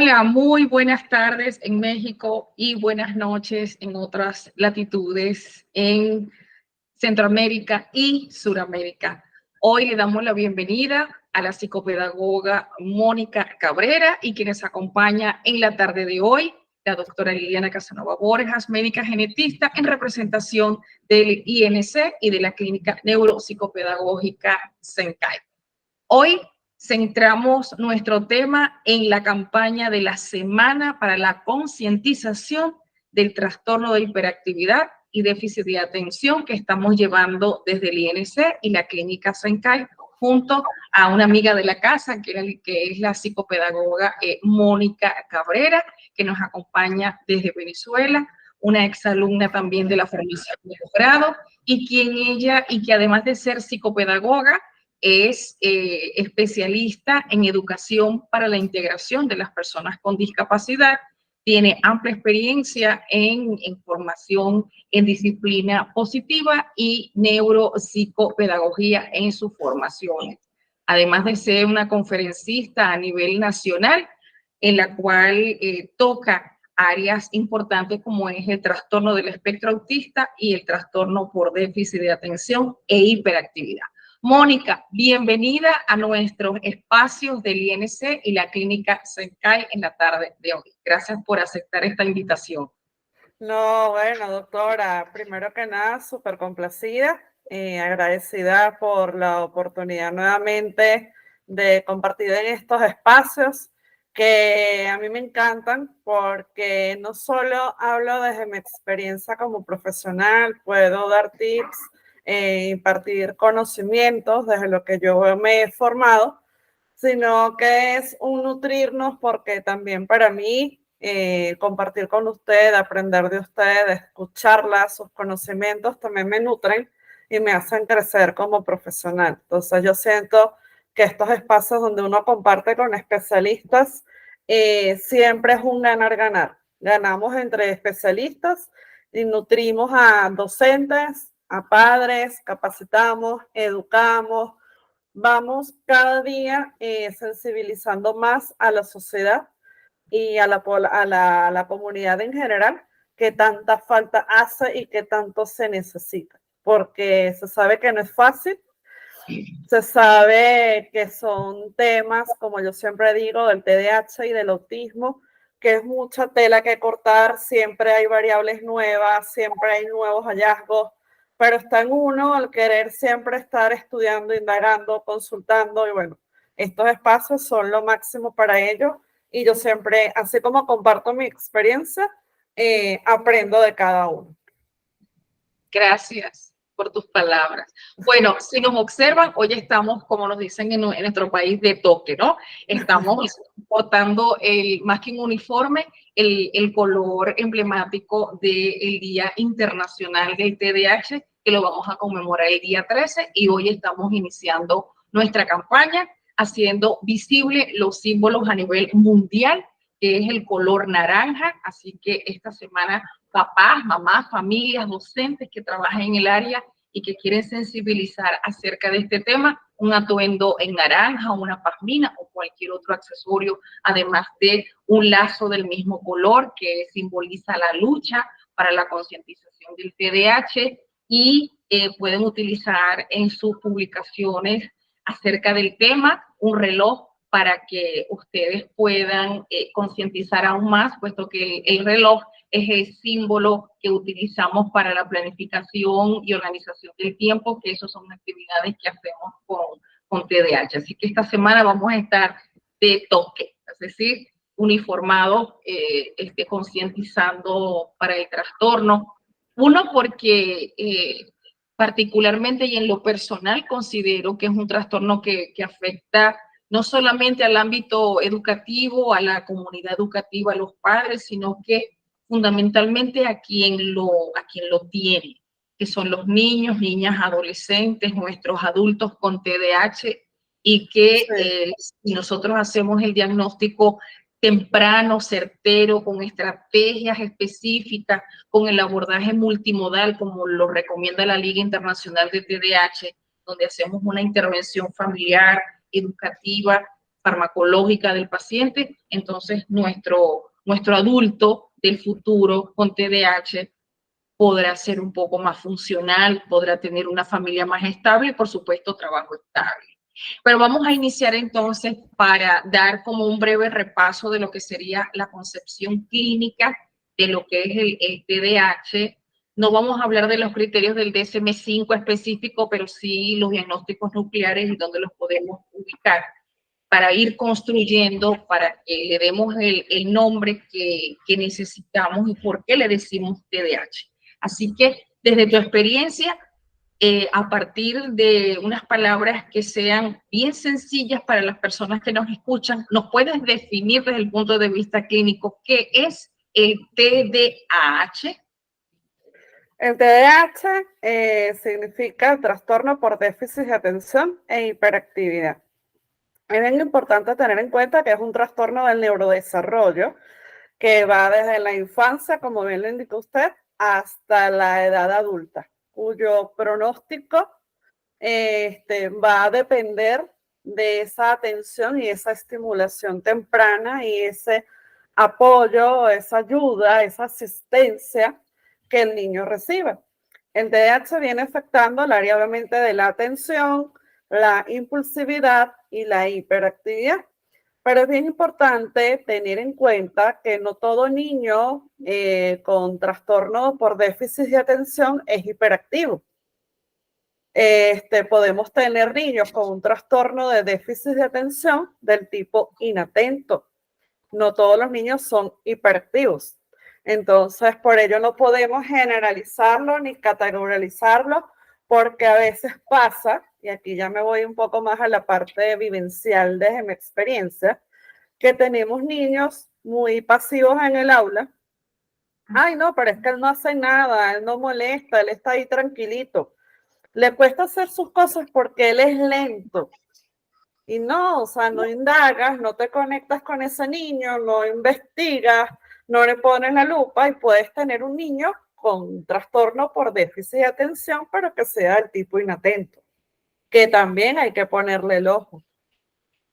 Hola, muy buenas tardes en México y buenas noches en otras latitudes en Centroamérica y Suramérica. Hoy le damos la bienvenida a la psicopedagoga Mónica Cabrera y quienes acompaña en la tarde de hoy, la doctora Liliana Casanova Borjas, médica genetista en representación del INC y de la Clínica Neuropsicopedagógica Sencay. Hoy centramos nuestro tema en la campaña de la Semana para la Concientización del Trastorno de Hiperactividad y Déficit de Atención que estamos llevando desde el INC y la Clínica Sencay junto a una amiga de la casa que es la psicopedagoga Mónica Cabrera, que nos acompaña desde Venezuela, una exalumna también de la formación de posgrado y que además de ser psicopedagoga, es especialista en educación para la integración de las personas con discapacidad, tiene amplia experiencia en formación en disciplina positiva y neuropsicopedagogía en sus formaciones. Además de ser una conferencista a nivel nacional, en la cual toca áreas importantes como es el trastorno del espectro autista y el trastorno por déficit de atención e hiperactividad. Mónica, bienvenida a nuestros espacios del INC y la Clínica Sencay en la tarde de hoy. Gracias por aceptar esta invitación. No, bueno, doctora, primero que nada, súper complacida, agradecida por la oportunidad nuevamente de compartir en estos espacios que a mí me encantan porque no solo hablo desde mi experiencia como profesional, puedo dar tips, impartir conocimientos desde lo que yo me he formado, sino que es un nutrirnos porque también para mí compartir con usted, aprender de usted, escucharla, sus conocimientos también me nutren y me hacen crecer como profesional. Entonces yo siento que estos espacios donde uno comparte con especialistas siempre es un ganar-ganar. Ganamos entre especialistas y nutrimos a docentes, a padres, capacitamos, educamos, vamos cada día sensibilizando más a la sociedad y a la comunidad en general que tanta falta hace y que tanto se necesita, porque se sabe que no es fácil, se sabe que son temas, como yo siempre digo, del TDAH y del autismo, que es mucha tela que cortar, siempre hay variables nuevas, siempre hay nuevos hallazgos, pero está en uno al querer siempre estar estudiando, indagando, consultando, y bueno, estos espacios son lo máximo para ello, y yo siempre, así como comparto mi experiencia, aprendo de cada uno. Gracias por tus palabras. Bueno, si nos observan, hoy estamos, como nos dicen en nuestro país, de toque, ¿no? Estamos portando, más que un uniforme, el color emblemático del Día Internacional del TDAH, que lo vamos a conmemorar el día 13, y hoy estamos iniciando nuestra campaña haciendo visible los símbolos a nivel mundial, que es el color naranja. Así que esta semana papás, mamás, familias, docentes que trabajan en el área y que quieren sensibilizar acerca de este tema, un atuendo en naranja, una pazmina o cualquier otro accesorio, además de un lazo del mismo color que simboliza la lucha para la concientización del TDAH, y pueden utilizar en sus publicaciones acerca del tema un reloj para que ustedes puedan concientizar aún más, puesto que el reloj es el símbolo que utilizamos para la planificación y organización del tiempo, que esas son actividades que hacemos con TDAH. Así que esta semana vamos a estar de toque, es decir, uniformados, concientizando para el trastorno. Uno, porque particularmente y en lo personal considero que es un trastorno que afecta no solamente al ámbito educativo, a la comunidad educativa, a los padres, sino que fundamentalmente a quien lo tiene, que son los niños, niñas, adolescentes, nuestros adultos con TDAH, y que si nosotros hacemos el diagnóstico temprano, certero, con estrategias específicas, con el abordaje multimodal, como lo recomienda la Liga Internacional de TDAH, donde hacemos una intervención familiar, educativa, farmacológica del paciente, entonces nuestro adulto del futuro con TDAH podrá ser un poco más funcional, podrá tener una familia más estable y, por supuesto, trabajo estable. Pero vamos a iniciar entonces para dar como un breve repaso de lo que sería la concepción clínica de lo que es el TDAH. No vamos a hablar de los criterios del DSM-5 específico, pero sí los diagnósticos nucleares y dónde los podemos ubicar para ir construyendo, para que le demos el nombre que necesitamos y por qué le decimos TDAH. Así que desde tu experiencia, a partir de unas palabras que sean bien sencillas para las personas que nos escuchan, ¿nos puedes definir desde el punto de vista clínico qué es el TDAH? El TDAH significa trastorno por déficit de atención e hiperactividad. Es bien importante tener en cuenta que es un trastorno del neurodesarrollo que va desde la infancia, como bien lo indicó usted, hasta la edad adulta, cuyo pronóstico va a depender de esa atención y esa estimulación temprana y ese apoyo, esa ayuda, esa asistencia que el niño recibe. El TDAH viene afectando el área obviamente de la atención, la impulsividad y la hiperactividad. Pero es bien importante tener en cuenta que no todo niño con trastorno por déficit de atención es hiperactivo. Podemos tener niños con un trastorno de déficit de atención del tipo inatento. No todos los niños son hiperactivos. Entonces, por ello no podemos generalizarlo ni categorizarlo, porque a veces pasa, y aquí ya me voy un poco más a la parte vivencial desde mi experiencia, que tenemos niños muy pasivos en el aula. Ay, no, pero es que él no hace nada, él no molesta, él está ahí tranquilito. Le cuesta hacer sus cosas porque él es lento. Y no, o sea, no indagas, no te conectas con ese niño, no investigas, no le pones la lupa y puedes tener un niño con trastorno por déficit de atención, pero que sea del tipo inatento, que también hay que ponerle el ojo.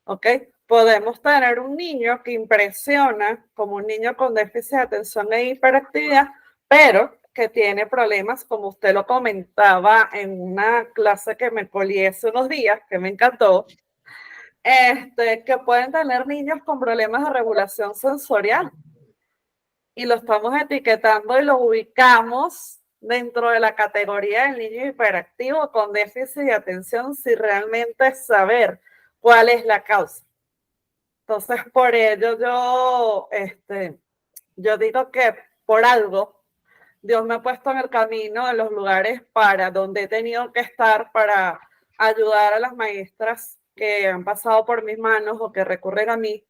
¿Ok? Podemos tener un niño que impresiona como un niño con déficit de atención e hiperactividad, pero que tiene problemas, como usted lo comentaba en una clase que me colí hace unos días, que me encantó, que pueden tener niños con problemas de regulación sensorial. Y lo estamos etiquetando y lo ubicamos dentro de la categoría del niño hiperactivo con déficit de atención sin realmente saber cuál es la causa. Entonces, por ello yo digo que por algo Dios me ha puesto en el camino, en los lugares para donde he tenido que estar para ayudar a las maestras que han pasado por mis manos o que recurren a mí,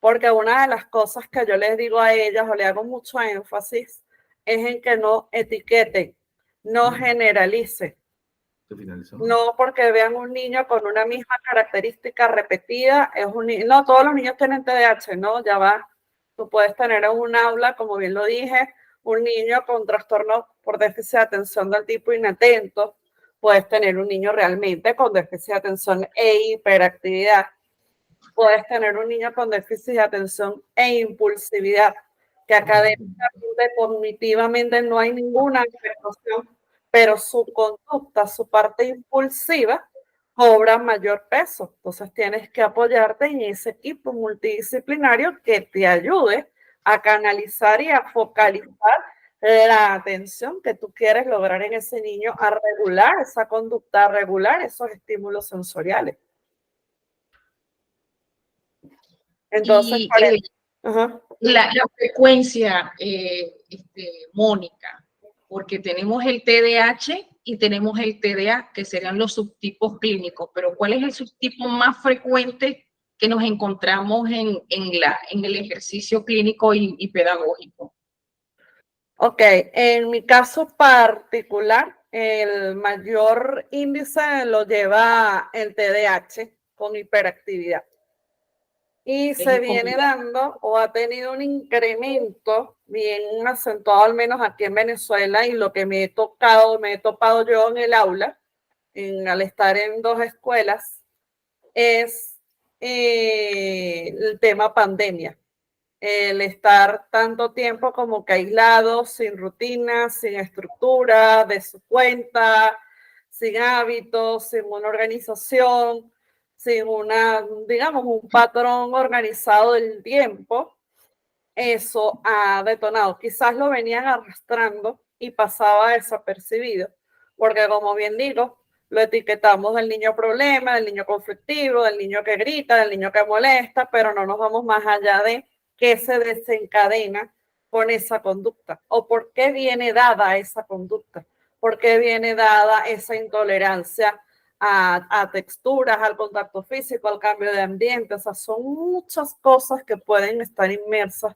porque una de las cosas que yo les digo a ellas o le hago mucho énfasis es en que no etiqueten, no generalicen. No porque vean un niño con una misma característica repetida, es un niño, no todos los niños tienen TDAH, no, ya va. Tú puedes tener en un aula, como bien lo dije, un niño con trastorno por déficit de atención del tipo inatento, puedes tener un niño realmente con déficit de atención e hiperactividad, puedes tener un niño con déficit de atención e impulsividad, que académicamente, cognitivamente no hay ninguna afectación, pero su conducta, su parte impulsiva, cobra mayor peso. Entonces tienes que apoyarte en ese equipo multidisciplinario que te ayude a canalizar y a focalizar la atención que tú quieres lograr en ese niño, a regular esa conducta, a regular esos estímulos sensoriales. Entonces, Y uh-huh. la frecuencia, Mónica, porque tenemos el TDAH y tenemos el TDA, que serían los subtipos clínicos, pero ¿cuál es el subtipo más frecuente que nos encontramos en el ejercicio clínico y pedagógico? Ok, en mi caso particular, el mayor índice lo lleva el TDAH con hiperactividad. Y se viene dando o ha tenido un incremento bien acentuado, al menos aquí en Venezuela, y lo que me he topado yo en el aula, al estar en 2 escuelas, es el tema pandemia. El estar tanto tiempo como que aislado, sin rutina, sin estructura de su cuenta, sin hábitos, sin una organización, sin digamos, un patrón organizado del tiempo, eso ha detonado. Quizás lo venían arrastrando y pasaba desapercibido, porque como bien digo, lo etiquetamos del niño problema, del niño conflictivo, del niño que grita, del niño que molesta, pero no nos vamos más allá de qué se desencadena con esa conducta o por qué viene dada esa conducta, por qué viene dada esa intolerancia a texturas, al contacto físico, al cambio de ambiente. O sea, son muchas cosas que pueden estar inmersas.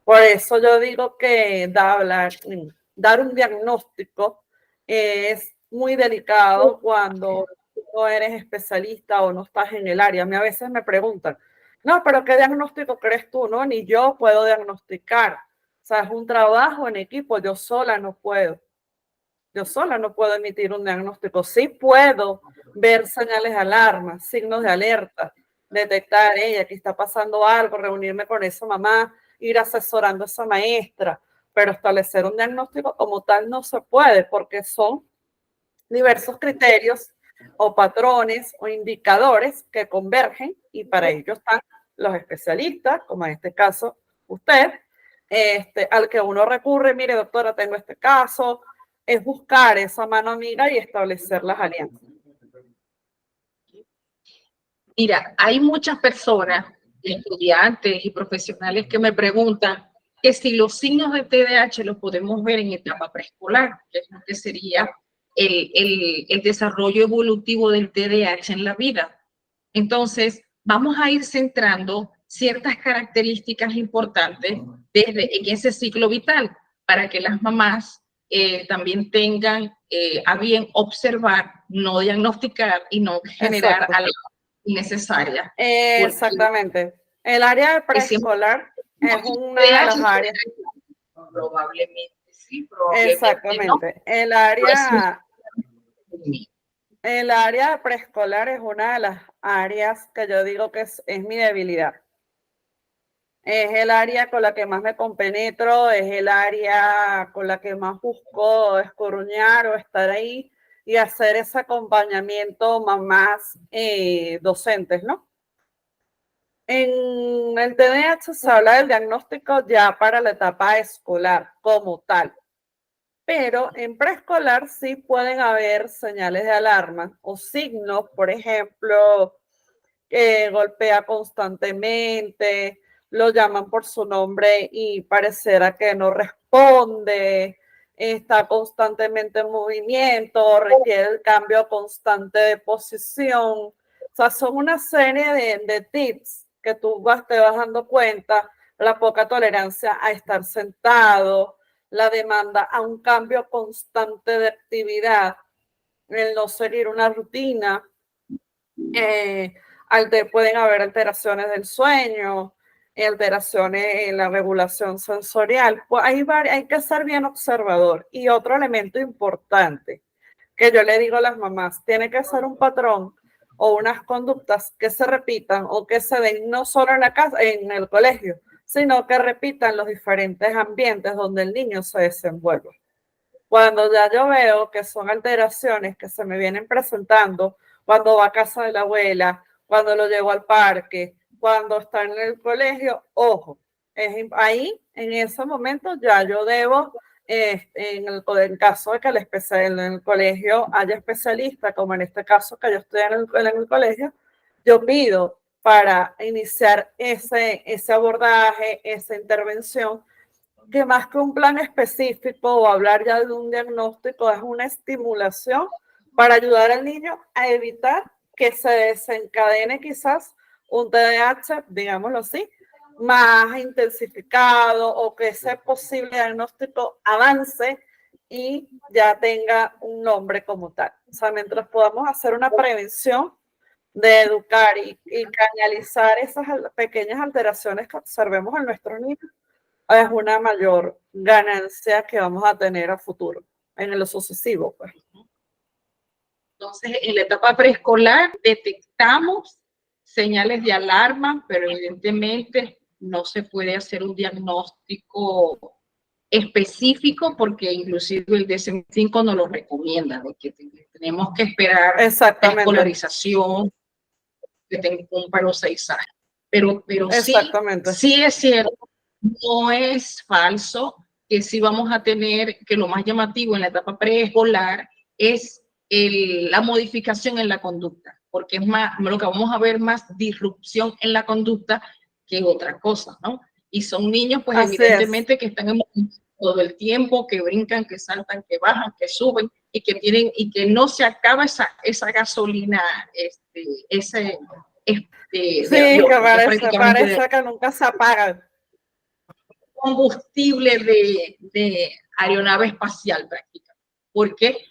Por eso yo digo que dar un diagnóstico es muy delicado cuando no eres especialista o no estás en el área. A mí a veces me preguntan, no, pero ¿qué diagnóstico crees tú? No, ni yo puedo diagnosticar. O sea, es un trabajo en equipo, yo sola no puedo. Yo sola no puedo emitir un diagnóstico. Sí puedo ver señales de alarma, signos de alerta, detectar, aquí está pasando algo, reunirme con esa mamá, ir asesorando a esa maestra, pero establecer un diagnóstico como tal no se puede porque son diversos criterios o patrones o indicadores que convergen y para ello están los especialistas, como en este caso usted, al que uno recurre, mire doctora, tengo este caso, es buscar esa mano amiga y establecer las alianzas. Mira, hay muchas personas, estudiantes y profesionales que me preguntan que si los signos de TDAH los podemos ver en etapa preescolar, que es lo que sería el desarrollo evolutivo del TDAH en la vida. Entonces, vamos a ir centrando ciertas características importantes desde en ese ciclo vital para que las mamás también tengan a bien observar, no diagnosticar y no generar alarma innecesaria. Exactamente. El área de preescolar es una de las áreas. Probablemente sí, probablemente exactamente. No. El área de preescolar es una de las áreas que yo digo que es mi debilidad. Es el área con la que más me compenetro, es el área con la que más busco escurruñar o estar ahí y hacer ese acompañamiento más docentes, ¿no? En el TDAH se habla del diagnóstico ya para la etapa escolar como tal, pero en preescolar sí pueden haber señales de alarma o signos, por ejemplo, que golpea constantemente, lo llaman por su nombre y pareciera que no responde, está constantemente en movimiento, requiere el cambio constante de posición. O sea, son una serie de tips que tú te vas dando cuenta, la poca tolerancia a estar sentado, la demanda a un cambio constante de actividad, el no seguir una rutina, pueden haber alteraciones del sueño, alteraciones en la regulación sensorial. Pues hay que ser bien observador. Y otro elemento importante que yo le digo a las mamás, tiene que ser un patrón o unas conductas que se repitan o que se den no solo en la casa, en el colegio, sino que repitan los diferentes ambientes donde el niño se desenvuelve. Cuando ya yo veo que son alteraciones que se me vienen presentando cuando va a casa de la abuela, cuando lo llevo al parque, cuando está en el colegio, ojo, ahí en ese momento ya yo debo, en el caso de que en el colegio haya especialistas, como en este caso que yo estoy en el colegio, yo pido para iniciar ese abordaje, esa intervención, que más que un plan específico o hablar ya de un diagnóstico, es una estimulación para ayudar al niño a evitar que se desencadene quizás un TDAH, digámoslo así, más intensificado o que ese posible diagnóstico avance y ya tenga un nombre como tal. O sea, mientras podamos hacer una prevención de educar y canalizar esas pequeñas alteraciones que observemos en nuestros niños, es una mayor ganancia que vamos a tener a futuro, en lo sucesivo, pues. Entonces, en la etapa preescolar detectamos señales de alarma, pero evidentemente no se puede hacer un diagnóstico específico porque inclusive el DSM-5 nos lo recomienda, de que tenemos que esperar la escolarización, que tenga un para los 6 años. Pero sí es cierto, no es falso que sí vamos a tener, que lo más llamativo en la etapa preescolar es la modificación en la conducta, porque es más, lo que vamos a ver más disrupción en la conducta que otra cosa, ¿no? Y son niños, pues evidentemente que están en todo el tiempo, que brincan, que saltan, que bajan, que suben y que tienen, y que no se acaba esa gasolina, sí, que parece que nunca se apagan. Combustible de aeronave espacial prácticamente, porque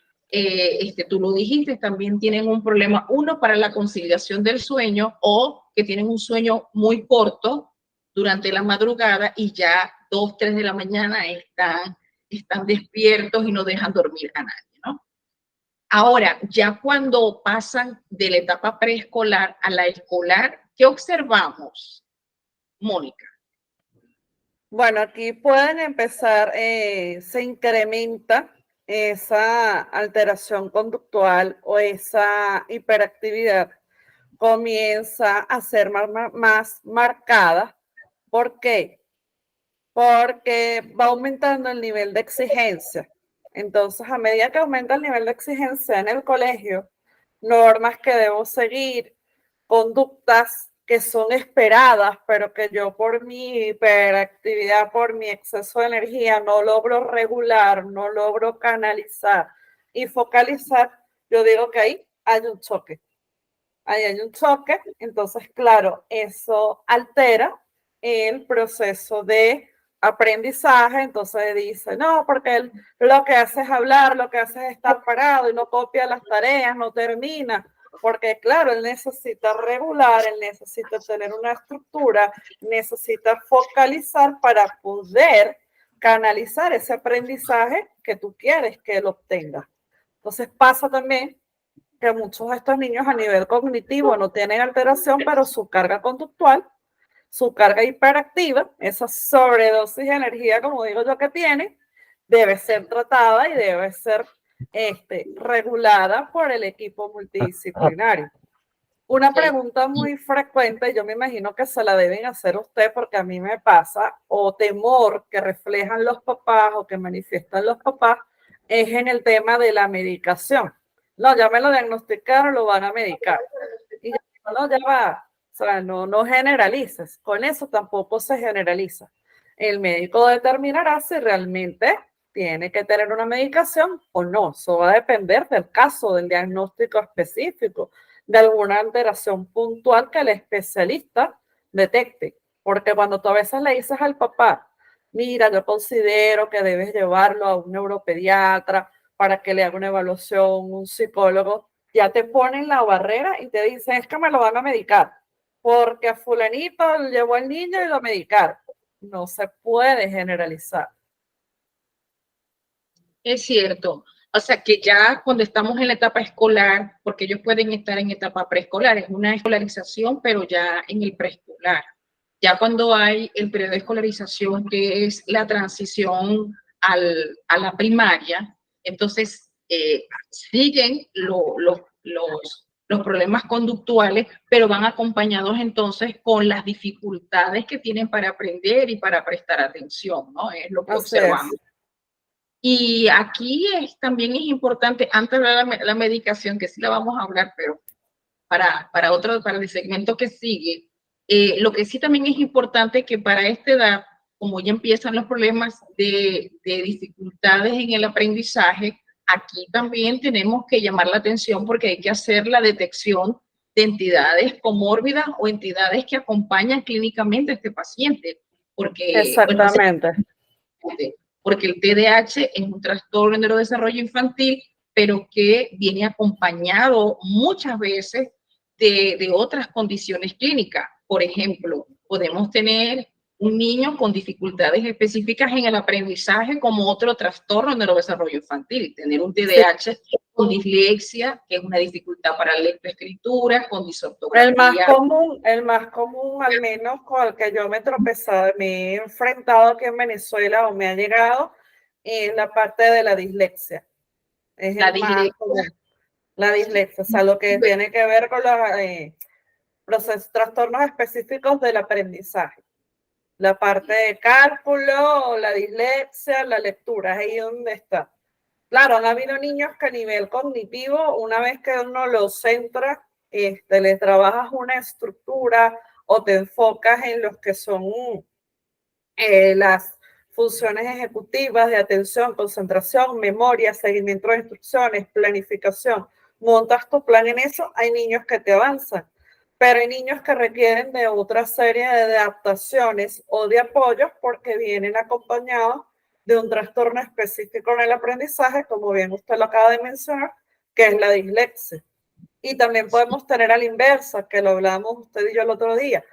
tú lo dijiste, también tienen un problema, uno para la conciliación del sueño, o que tienen un sueño muy corto durante la madrugada y ya 2, 3 de la mañana están despiertos y no dejan dormir a nadie, ¿no? Ahora, ya cuando pasan de la etapa preescolar a la escolar, ¿qué observamos, Mónica? Bueno, aquí pueden empezar, se incrementa esa alteración conductual o esa hiperactividad, comienza a ser más marcada. ¿Por qué? Porque va aumentando el nivel de exigencia. Entonces, a medida que aumenta el nivel de exigencia en el colegio, normas que debo seguir, conductas que son esperadas, pero que yo por mi hiperactividad, por mi exceso de energía, no logro regular, no logro canalizar y focalizar, yo digo que ahí hay un choque. Ahí hay un choque, entonces, claro, eso altera el proceso de aprendizaje, entonces dice, no, porque él lo que hace es hablar, lo que hace es estar parado y no copia las tareas, no termina, porque claro, él necesita regular, él necesita tener una estructura, necesita focalizar para poder canalizar ese aprendizaje que tú quieres que él obtenga. Entonces pasa también que muchos de estos niños a nivel cognitivo no tienen alteración, pero su carga conductual, su carga hiperactiva, esa sobredosis de energía, como digo yo, que tiene, debe ser tratada y debe ser regulada por el equipo multidisciplinario. Una pregunta muy frecuente, yo me imagino que se la deben hacer usted porque a mí me pasa, o temor que reflejan los papás o que manifiestan los papás, es en el tema de la medicación. No, ya me lo diagnosticaron, lo van a medicar. Y ya, no, ya va. O sea, no generalices. Con eso tampoco se generaliza. El médico determinará si realmente tiene que tener una medicación o no. Eso va a depender del caso, del diagnóstico específico, de alguna alteración puntual que el especialista detecte. Porque cuando tú a veces le dices al papá, mira, yo considero que debes llevarlo a un neuropediatra para que le haga una evaluación, un psicólogo, ya te ponen la barrera y te dicen, es que me lo van a medicar, porque a fulanito llevó al niño y lo medicaron. No se puede generalizar. Es cierto. O sea que ya cuando estamos en la etapa escolar, porque ellos pueden estar en etapa preescolar, es una escolarización, pero ya en el preescolar. Ya cuando hay el periodo de escolarización, que es la transición a la primaria, entonces siguen los problemas conductuales, pero van acompañados entonces con las dificultades que tienen para aprender y para prestar atención, ¿no? Es lo que observamos. Y aquí también es importante, antes de la medicación, que sí la vamos a hablar, pero para el segmento que sigue, lo que sí también es importante que para esta edad, como ya empiezan los problemas de dificultades en el aprendizaje, aquí también tenemos que llamar la atención porque hay que hacer la detección de entidades comórbidas o entidades que acompañan clínicamente a este paciente. Porque, exactamente. Porque el TDAH es un trastorno de neurodesarrollo infantil, pero que viene acompañado muchas veces de otras condiciones clínicas. Por ejemplo, podemos tener un niño con dificultades específicas en el aprendizaje como otro trastorno de neurodesarrollo infantil, tener un TDAH con dislexia, que es una dificultad para la lectoescritura, con disortografía. El más común, al menos con el que yo me he tropezado, me he enfrentado aquí en Venezuela o me ha llegado, es la parte de la dislexia. Es La el más común. La dislexia, o sea, lo que tiene que ver con los trastornos específicos del aprendizaje. La parte de cálculo, la dislexia, la lectura, es ahí donde está. Claro, han habido niños que a nivel cognitivo, una vez que uno los centra, le trabajas una estructura o te enfocas en los que son las funciones ejecutivas de atención, concentración, memoria, seguimiento de instrucciones, planificación. Montas tu plan en eso, hay niños que te avanzan, pero hay niños que requieren de otra serie de adaptaciones o de apoyos porque vienen acompañados de un trastorno específico en el aprendizaje, como bien usted lo acaba de mencionar, que es la dislexia. Y también podemos tener a la inversa, que lo hablamos usted y yo el otro día.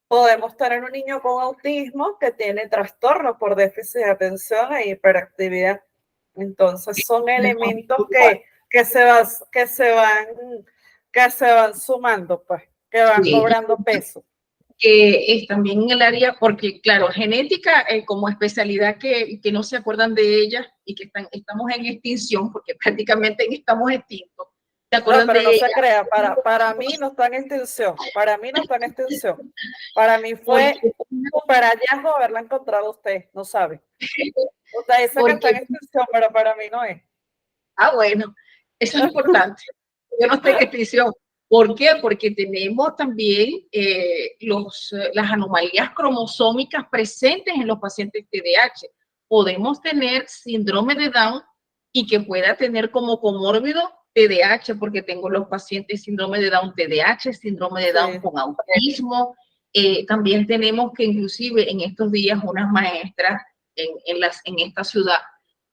Podemos tener un niño con autismo que tiene trastorno por déficit de atención e hiperactividad. Entonces son elementos que se van sumando, pues, que van cobrando peso. Que es también en el área, porque claro, genética como especialidad que no se acuerdan de ella y que estamos en extinción, porque prácticamente estamos extintos. ¿Se acuerdan no, pero de no ella? se crea, para mí no está en extinción, para mí no está en extinción. Para mí fue un super hallazgo haberla encontrado usted, no sabe. Usted dice que está en extinción, pero para mí no es. Ah, bueno, eso es importante. Yo no estoy en extinción. ¿Por qué? Porque tenemos también las anomalías cromosómicas presentes en los pacientes TDAH. Podemos tener síndrome de Down y que pueda tener como comórbido TDAH, porque tengo los pacientes síndrome de Down TDAH, síndrome de Down con autismo. También tenemos que inclusive en estos días unas maestras en esta ciudad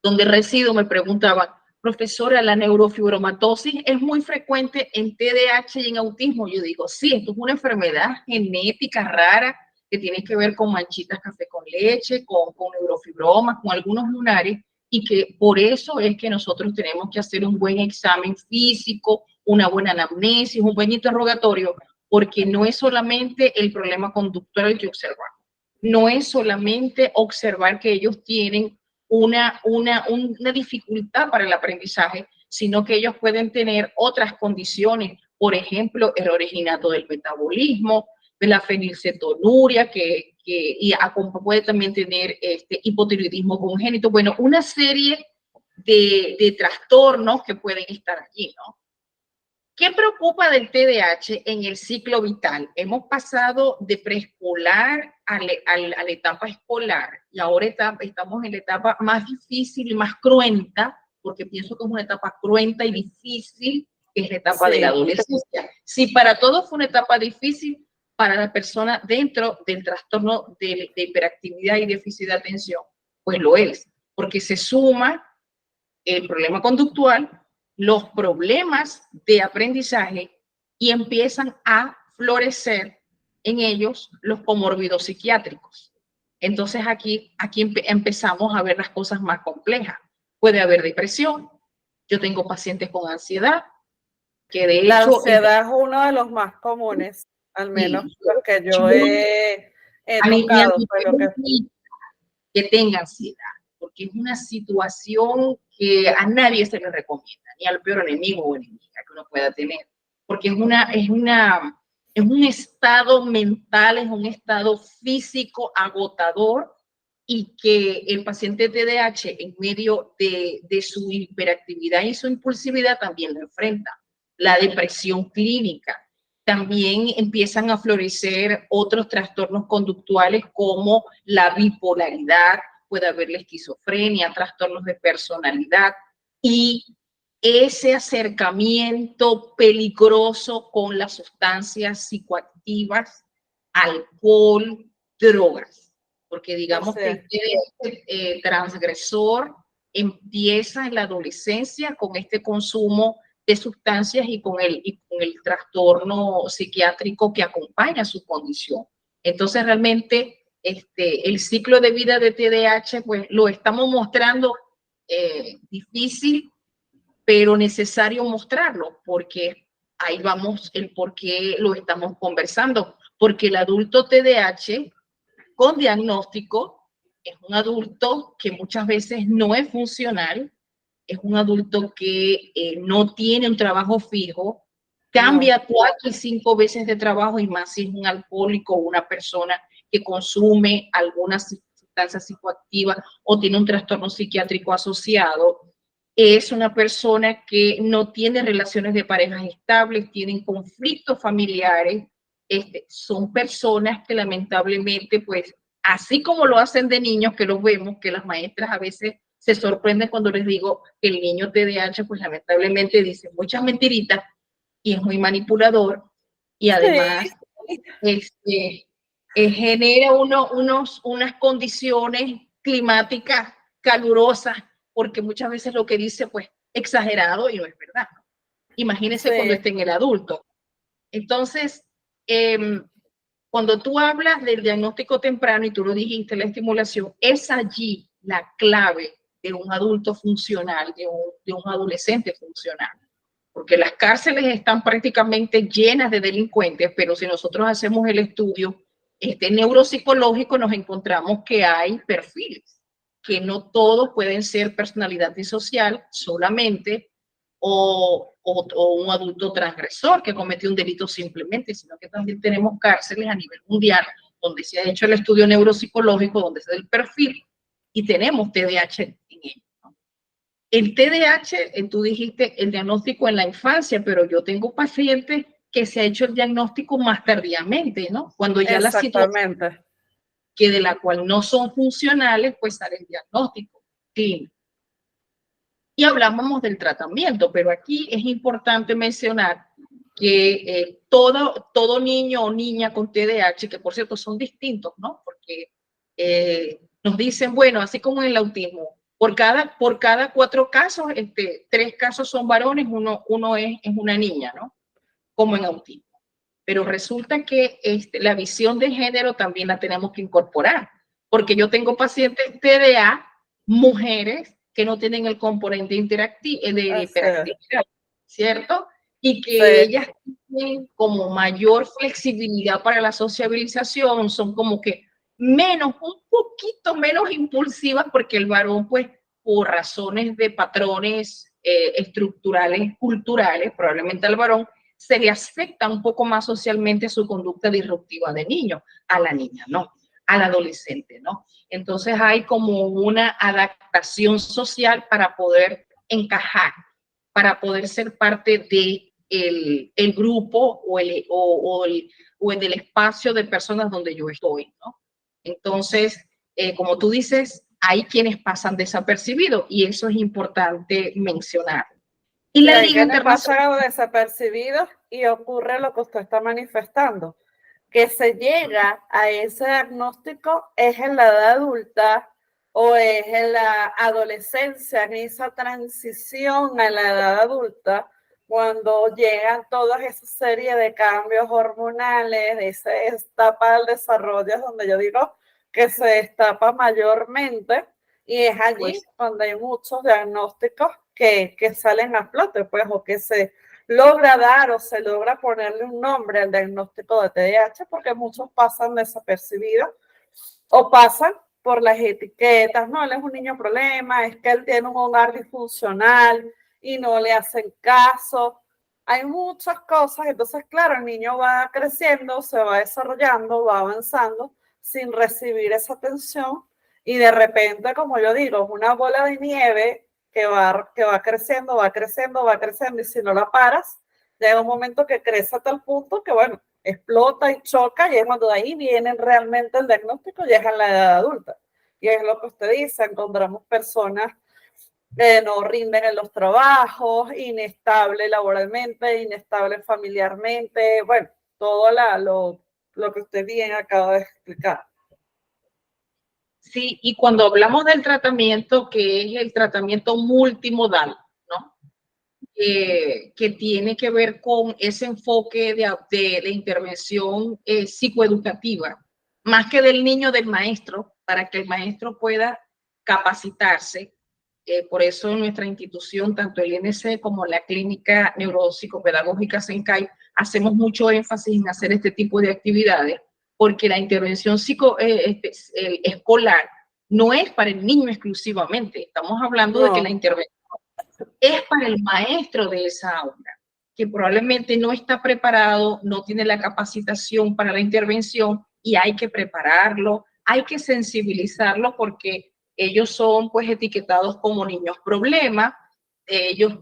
donde resido me preguntaban, profesora, la neurofibromatosis es muy frecuente en TDAH y en autismo. Yo digo, sí, esto es una enfermedad genética rara que tiene que ver con manchitas café con leche, con neurofibromas, con algunos lunares, y que por eso es que nosotros tenemos que hacer un buen examen físico, una buena anamnesis, un buen interrogatorio, porque no es solamente el problema conductual que observamos, no es solamente observar que ellos tienen una dificultad para el aprendizaje, sino que ellos pueden tener otras condiciones, por ejemplo, errores innatos del metabolismo, de la fenilcetonuria, y puede también tener hipotiroidismo congénito. Bueno, una serie de trastornos que pueden estar allí, ¿no? ¿Qué preocupa del TDAH en el ciclo vital? Hemos pasado de preescolar a la etapa escolar y ahora estamos en la etapa más difícil y más cruenta, porque pienso que es una etapa cruenta y difícil, que es la etapa de la adolescencia. Si para todos fue una etapa difícil, para la persona dentro del trastorno de hiperactividad y déficit de atención, pues lo es, porque se suma el problema conductual, los problemas de aprendizaje y empiezan a florecer en ellos los comórbidos psiquiátricos. Entonces aquí empezamos a ver las cosas más complejas. Puede haber depresión. Yo tengo pacientes con ansiedad, que de la hecho... ansiedad es uno de los más comunes, al menos los que yo he tocado. Que tenga ansiedad, porque es una situación que a nadie se le recomienda, ni al peor enemigo o enemiga que uno pueda tener, porque es un estado mental, es un estado físico agotador y que el paciente TDAH en medio de su hiperactividad y su impulsividad también lo enfrenta. La depresión clínica. También empiezan a florecer otros trastornos conductuales como la bipolaridad, puede haber la esquizofrenia, trastornos de personalidad y ese acercamiento peligroso con las sustancias psicoactivas, alcohol, drogas, porque digamos que el transgresor empieza en la adolescencia con este consumo de sustancias y con el trastorno psiquiátrico que acompaña su condición. Entonces realmente el ciclo de vida de TDAH, pues lo estamos mostrando difícil, pero necesario mostrarlo, porque ahí vamos el por qué lo estamos conversando, porque el adulto TDAH con diagnóstico es un adulto que muchas veces no es funcional, es un adulto que no tiene un trabajo fijo, cambia No. 4 y 5 veces de trabajo, y más si es un alcohólico o una persona que consume alguna sustancia psicoactiva o tiene un trastorno psiquiátrico asociado. Es una persona que no tiene relaciones de parejas estables, tienen conflictos familiares. Son personas que lamentablemente, pues, así como lo hacen de niños, que los vemos, que las maestras a veces se sorprenden cuando les digo que el niño TDAH, pues lamentablemente dice muchas mentiritas y es muy manipulador, y además Sí. genera unas condiciones climáticas calurosas, porque muchas veces lo que dice, pues, exagerado y no es verdad. Imagínense cuando Sí. esté en el adulto. Entonces, cuando tú hablas del diagnóstico temprano, y tú lo dijiste, la estimulación, es allí la clave de un adulto funcional, de un adolescente funcional. Porque las cárceles están prácticamente llenas de delincuentes, pero si nosotros hacemos el estudio neuropsicológico, nos encontramos que hay perfiles, que no todos pueden ser personalidad disocial solamente, o un adulto transgresor que cometió un delito simplemente, sino que también tenemos cárceles a nivel mundial donde se ha hecho el estudio neuropsicológico, donde se da el perfil, y tenemos TDAH en ello. El TDAH, tú dijiste el diagnóstico en la infancia, pero yo tengo pacientes que se ha hecho el diagnóstico más tardíamente, ¿no? Cuando ya la situación Exactamente. que de la cual no son funcionales, pues sale el diagnóstico clínico. Y hablábamos del tratamiento, pero aquí es importante mencionar que todo niño o niña con TDAH, que por cierto son distintos, ¿no? Porque nos dicen, bueno, así como en el autismo, por cada 4 casos, 3 casos son varones, uno es una niña, ¿no? Como en autismo. Pero resulta que la visión de género también la tenemos que incorporar, porque yo tengo pacientes TDA, mujeres que no tienen el componente de hiperactividad, ¿cierto? Y que Sí. ellas tienen como mayor flexibilidad para la sociabilización, son como que un poquito menos impulsivas, porque el varón, pues, por razones de patrones estructurales, culturales, probablemente al varón se le afecta un poco más socialmente su conducta disruptiva de niño, a la niña, ¿no? Al adolescente, ¿no? Entonces hay como una adaptación social para poder encajar, para poder ser parte de el grupo o en el espacio de personas donde yo estoy, ¿no? Entonces, como tú dices, hay quienes pasan desapercibidos, y eso es importante mencionar. Y Sí, la hay Liga quienes Internacional. pasan desapercibidos y ocurre lo que usted está manifestando, que se llega a ese diagnóstico es en la edad adulta o es en la adolescencia, en esa transición a la edad adulta, cuando llegan todas esa serie de cambios hormonales, esa etapa del desarrollo donde yo digo que se destapa mayormente, y es allí Pues donde hay muchos diagnósticos que salen a flote, pues, o que se logra dar o se logra ponerle un nombre al diagnóstico de TDAH, porque muchos pasan desapercibidos o pasan por las etiquetas, no, él es un niño problema, es que él tiene un hogar disfuncional y no le hacen caso. Hay muchas cosas, entonces claro, el niño va creciendo, se va desarrollando, va avanzando sin recibir esa atención, y de repente, como yo digo, es una bola de nieve que va creciendo, va creciendo, va creciendo, y si no la paras, llega un momento que crece a tal punto que, bueno, explota y choca, y es cuando de ahí viene realmente el diagnóstico, llega en la edad adulta. Y es lo que usted dice, encontramos personas que no rinden en los trabajos, inestable laboralmente, inestable familiarmente, bueno, todo lo que usted bien acaba de explicar. sí, y cuando hablamos del tratamiento, que es el tratamiento multimodal, ¿no? Que tiene que ver con ese enfoque de intervención psicoeducativa, más que del niño, del maestro, para que el maestro pueda capacitarse. Por eso en nuestra institución, tanto el INC como la Clínica Neuropsicopedagógica Sencay, hacemos mucho énfasis en hacer este tipo de actividades, porque la intervención escolar no es para el niño exclusivamente. Estamos hablando de que la intervención es para el maestro de esa aula, que probablemente no está preparado, no tiene la capacitación para la intervención y hay que prepararlo, hay que sensibilizarlo porque ellos son pues etiquetados como niños problema, ellos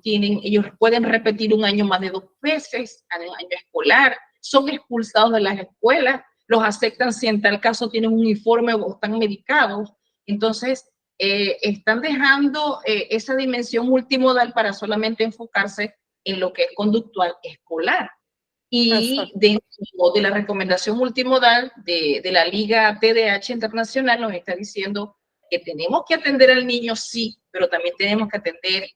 pueden repetir un año más de 2 veces en el año escolar, son expulsados de las escuelas, los aceptan si en tal caso tienen un uniforme o están medicados. Entonces, están dejando esa dimensión multimodal para solamente enfocarse en lo que es conductual escolar. Y dentro de la recomendación multimodal de la Liga TDAH Internacional nos está diciendo que tenemos que atender al niño, sí, pero también tenemos que atender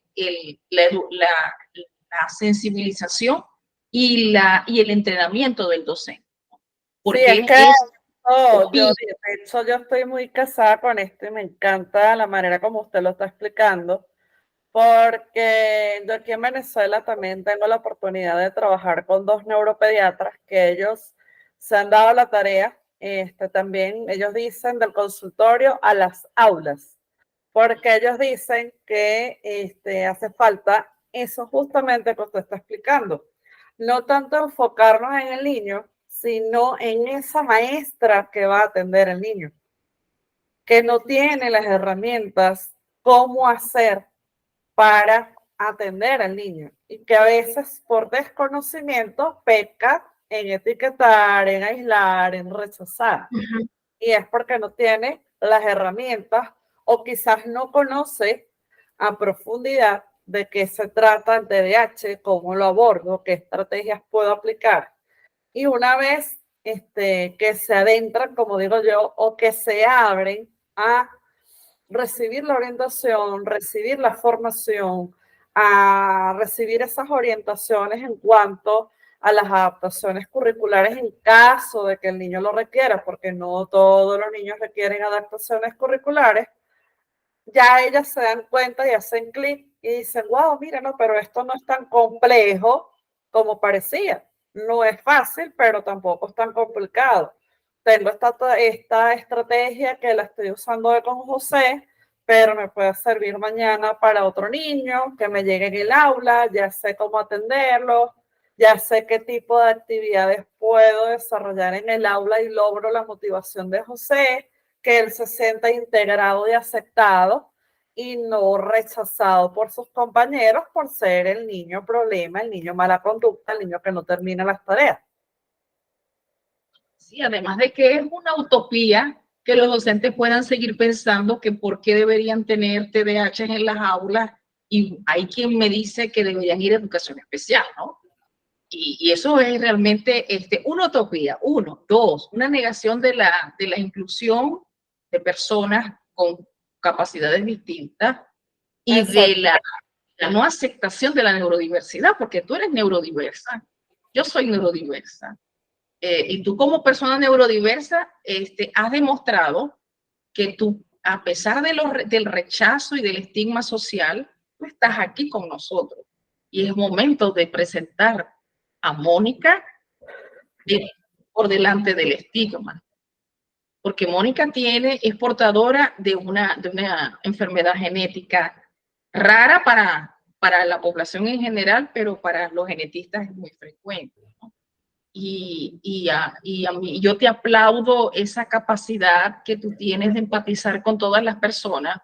la sensibilización y el entrenamiento del docente. Porque sí, es que de hecho yo estoy muy casada con esto y me encanta la manera como usted lo está explicando, porque yo aquí en Venezuela también tengo la oportunidad de trabajar con 2 neuropediatras que ellos se han dado la tarea, también ellos dicen del consultorio a las aulas, porque ellos dicen que hace falta eso justamente que usted está explicando, no tanto enfocarnos en el niño, sino en esa maestra que va a atender al niño, que no tiene las herramientas cómo hacer para atender al niño y que a veces por desconocimiento peca en etiquetar, en aislar, en rechazar. Y es porque no tiene las herramientas o quizás no conoce a profundidad de qué se trata el TDAH, cómo lo abordo, qué estrategias puedo aplicar. Y una vez que se adentran, como digo yo, o que se abren a recibir la orientación, recibir la formación, a recibir esas orientaciones en cuanto a las adaptaciones curriculares en caso de que el niño lo requiera, porque no todos los niños requieren adaptaciones curriculares, ya ellas se dan cuenta y hacen clic y dicen, wow, mira, no, pero esto no es tan complejo como parecía. No es fácil, pero tampoco es tan complicado. Tengo esta estrategia que la estoy usando hoy con José, pero me puede servir mañana para otro niño que me llegue en el aula, ya sé cómo atenderlo, ya sé qué tipo de actividades puedo desarrollar en el aula y logro la motivación de José, que él se sienta integrado y aceptado y no rechazado por sus compañeros por ser el niño problema, el niño mala conducta, el niño que no termina las tareas. Sí, además de que es una utopía que los docentes puedan seguir pensando que por qué deberían tener TDAH en las aulas y hay quien me dice que deberían ir a educación especial, ¿no? Y eso es realmente una utopía, uno. Dos, una negación de la inclusión de personas con capacidades distintas y de la no aceptación de la neurodiversidad, porque tú eres neurodiversa, yo soy neurodiversa. Y tú como persona neurodiversa has demostrado que tú, a pesar del rechazo y del estigma social, tú estás aquí con nosotros. Y es momento de presentar a Mónica por delante del estigma. Porque Mónica es portadora de una enfermedad genética rara para la población en general, pero para los genetistas es muy frecuente, ¿no? Y a mí, yo te aplaudo esa capacidad que tú tienes de empatizar con todas las personas,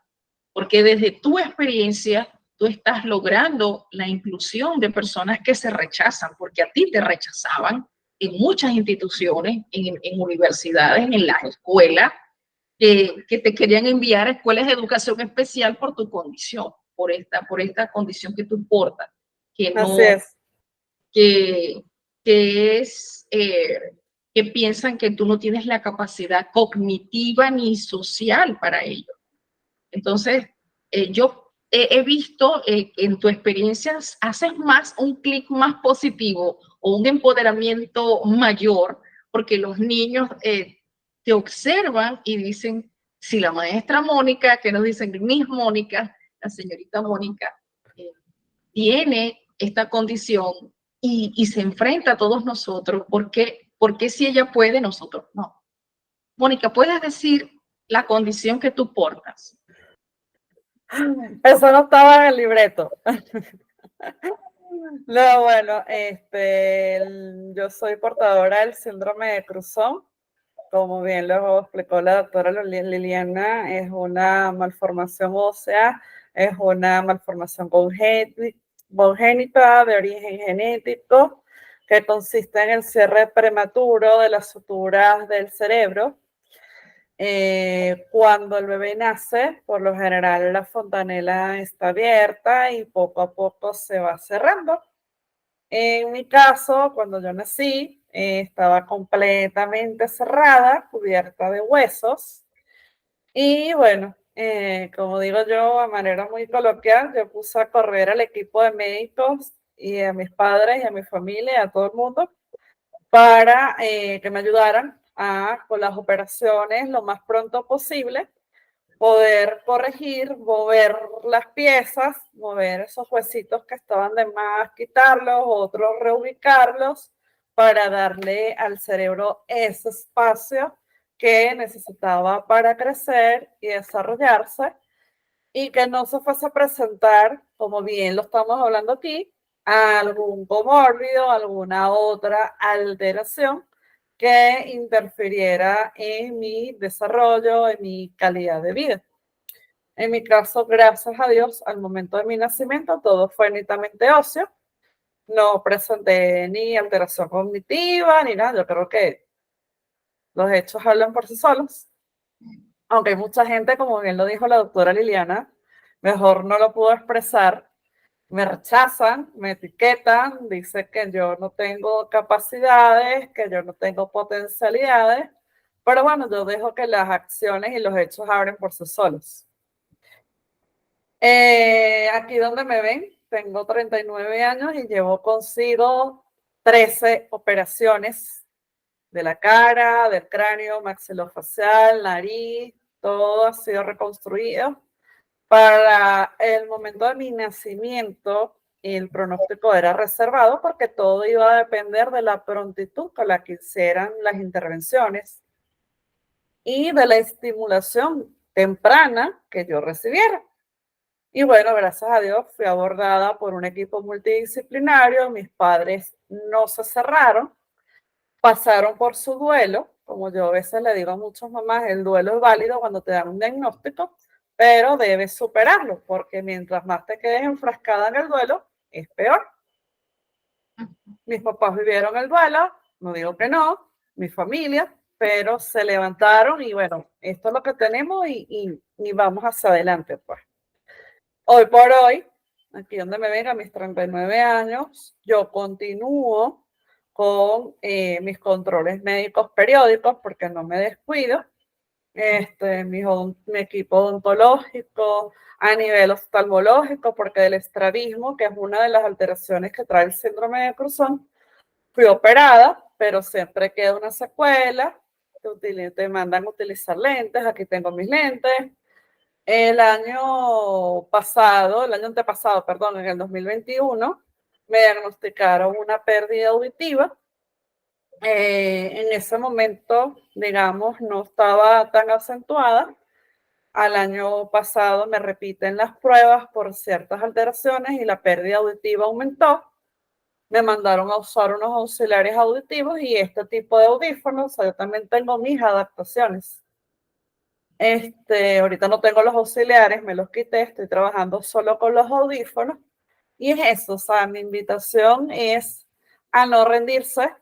porque desde tu experiencia tú estás logrando la inclusión de personas que se rechazan, porque a ti te rechazaban en muchas instituciones, en universidades, en las escuelas, que te querían enviar a escuelas de educación especial por tu condición, por esta condición que tú portas, que no, así es. Que piensan que tú no tienes la capacidad cognitiva ni social para ello. Entonces, yo he visto en tu experiencia haces más un clic más positivo o un empoderamiento mayor, porque los niños que observan y dicen, si la maestra Mónica, que nos dicen Miss Mónica, la señorita Mónica, tiene esta condición y se enfrenta a todos nosotros, ¿por qué si ella puede, nosotros no? Mónica, ¿puedes decir la condición que tú portas? Eso no estaba en el libreto. No, bueno, yo soy portadora del síndrome de Cruzón. Como bien lo explicó la doctora Liliana, es una malformación ósea, es una malformación congénita de origen genético que consiste en el cierre prematuro de las suturas del cerebro. Cuando el bebé nace, por lo general la fontanela está abierta y poco a poco se va cerrando. En mi caso, cuando yo nací, estaba completamente cerrada, cubierta de huesos. Y bueno, como digo yo, a manera muy coloquial, yo puse a correr al equipo de médicos y a mis padres y a mi familia, a todo el mundo, para que me ayudaran con las operaciones lo más pronto posible, poder corregir, mover las piezas, mover esos huesitos que estaban de más, quitarlos, otros reubicarlos para darle al cerebro ese espacio que necesitaba para crecer y desarrollarse y que no se fuese a presentar, como bien lo estamos hablando aquí, a algún comórbido, alguna otra alteración que interfiriera en mi desarrollo, en mi calidad de vida. En mi caso, gracias a Dios, al momento de mi nacimiento, todo fue netamente óseo. No presenté ni alteración cognitiva ni nada. Yo creo que los hechos hablan por sí solos. Aunque hay mucha gente, como bien lo dijo la doctora Liliana, mejor no lo pudo expresar. Me rechazan, me etiquetan, dicen que yo no tengo capacidades, que yo no tengo potencialidades. Pero bueno, yo dejo que las acciones y los hechos hablen por sí solos. Aquí donde me ven, tengo 39 años y llevo consigo 13 operaciones de la cara, del cráneo, maxilofacial, nariz, todo ha sido reconstruido. Para el momento de mi nacimiento, el pronóstico era reservado porque todo iba a depender de la prontitud con la que hicieran las intervenciones y de la estimulación temprana que yo recibiera. Y bueno, gracias a Dios fui abordada por un equipo multidisciplinario, mis padres no se cerraron, pasaron por su duelo, como yo a veces le digo a muchas mamás, el duelo es válido cuando te dan un diagnóstico, pero debes superarlo, porque mientras más te quedes enfrascada en el duelo, es peor. Mis papás vivieron el duelo, no digo que no, mi familia, pero se levantaron y bueno, esto es lo que tenemos y vamos hacia adelante, pues. Hoy por hoy, aquí donde me ven a mis 39 años, yo continúo con mis controles médicos periódicos porque no me descuido. Mi equipo odontológico, a nivel oftalmológico, porque del estrabismo, que es una de las alteraciones que trae el síndrome de Cruzón, fui operada, pero siempre queda una secuela. Te mandan a utilizar lentes, aquí tengo mis lentes. El año antepasado, perdón, en el 2021, me diagnosticaron una pérdida auditiva. En ese momento, digamos, no estaba tan acentuada. Al año pasado me repiten las pruebas por ciertas alteraciones y la pérdida auditiva aumentó. Me mandaron a usar unos auxiliares auditivos y este tipo de audífonos, yo también tengo mis adaptaciones. Ahorita no tengo los auxiliares, me los quité, estoy trabajando solo con los audífonos. Y es eso, o sea, mi invitación es a no rendirse.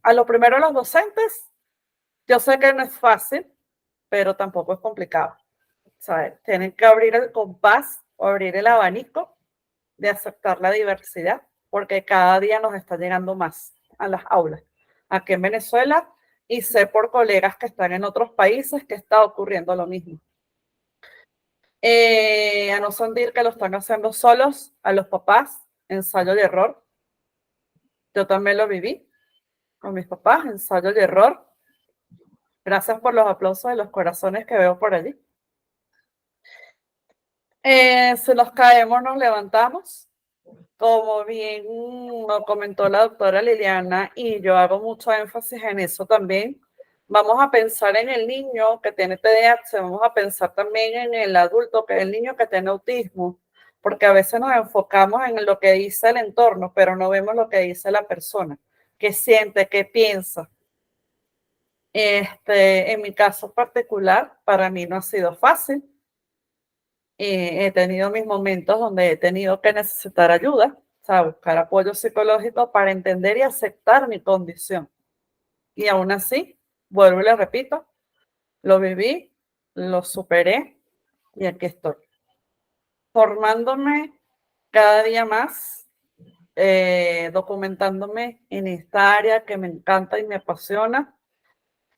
A lo primero, los docentes, yo sé que no es fácil, pero tampoco es complicado. ¿Sabes? Tienen que abrir el compás o abrir el abanico de aceptar la diversidad, porque cada día nos está llegando más a las aulas. Aquí en Venezuela, y sé por colegas que están en otros países que está ocurriendo lo mismo. A no sentir que lo están haciendo solos, a los papás, ensayo y error. Yo también lo viví con mis papás, ensayo y error. Gracias por los aplausos y los corazones que veo por allí. Si nos caemos, nos levantamos. Como bien lo comentó la doctora Liliana, y yo hago mucho énfasis en eso también, vamos a pensar en el niño que tiene TDAH, vamos a pensar también en el adulto, que es el niño que tiene autismo, porque a veces nos enfocamos en lo que dice el entorno, pero no vemos lo que dice la persona, qué siente, qué piensa. En mi caso particular, para mí no ha sido fácil. He tenido mis momentos donde he tenido que necesitar ayuda, o sea, buscar apoyo psicológico para entender y aceptar mi condición. Y aún así, vuelvo y le repito, lo viví, lo superé y aquí estoy. Formándome cada día más, documentándome en esta área que me encanta y me apasiona.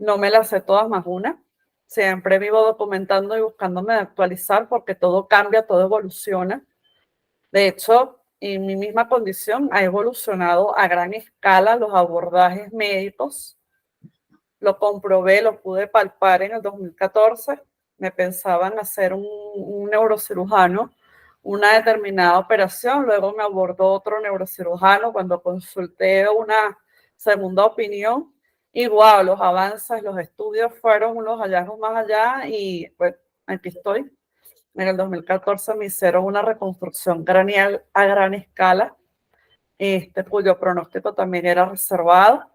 No me las sé todas más una. Siempre vivo documentando y buscándome actualizar porque todo cambia, todo evoluciona. De hecho, en mi misma condición ha evolucionado a gran escala los abordajes médicos. Lo comprobé, lo pude palpar en el 2014. Me pensaban hacer un neurocirujano, una determinada operación. Luego me abordó otro neurocirujano cuando consulté una segunda opinión. Y wow, los avances, los estudios fueron unos hallazgos más allá y pues aquí estoy. En el 2014 me hicieron una reconstrucción craneal a gran escala, cuyo pronóstico también era reservado,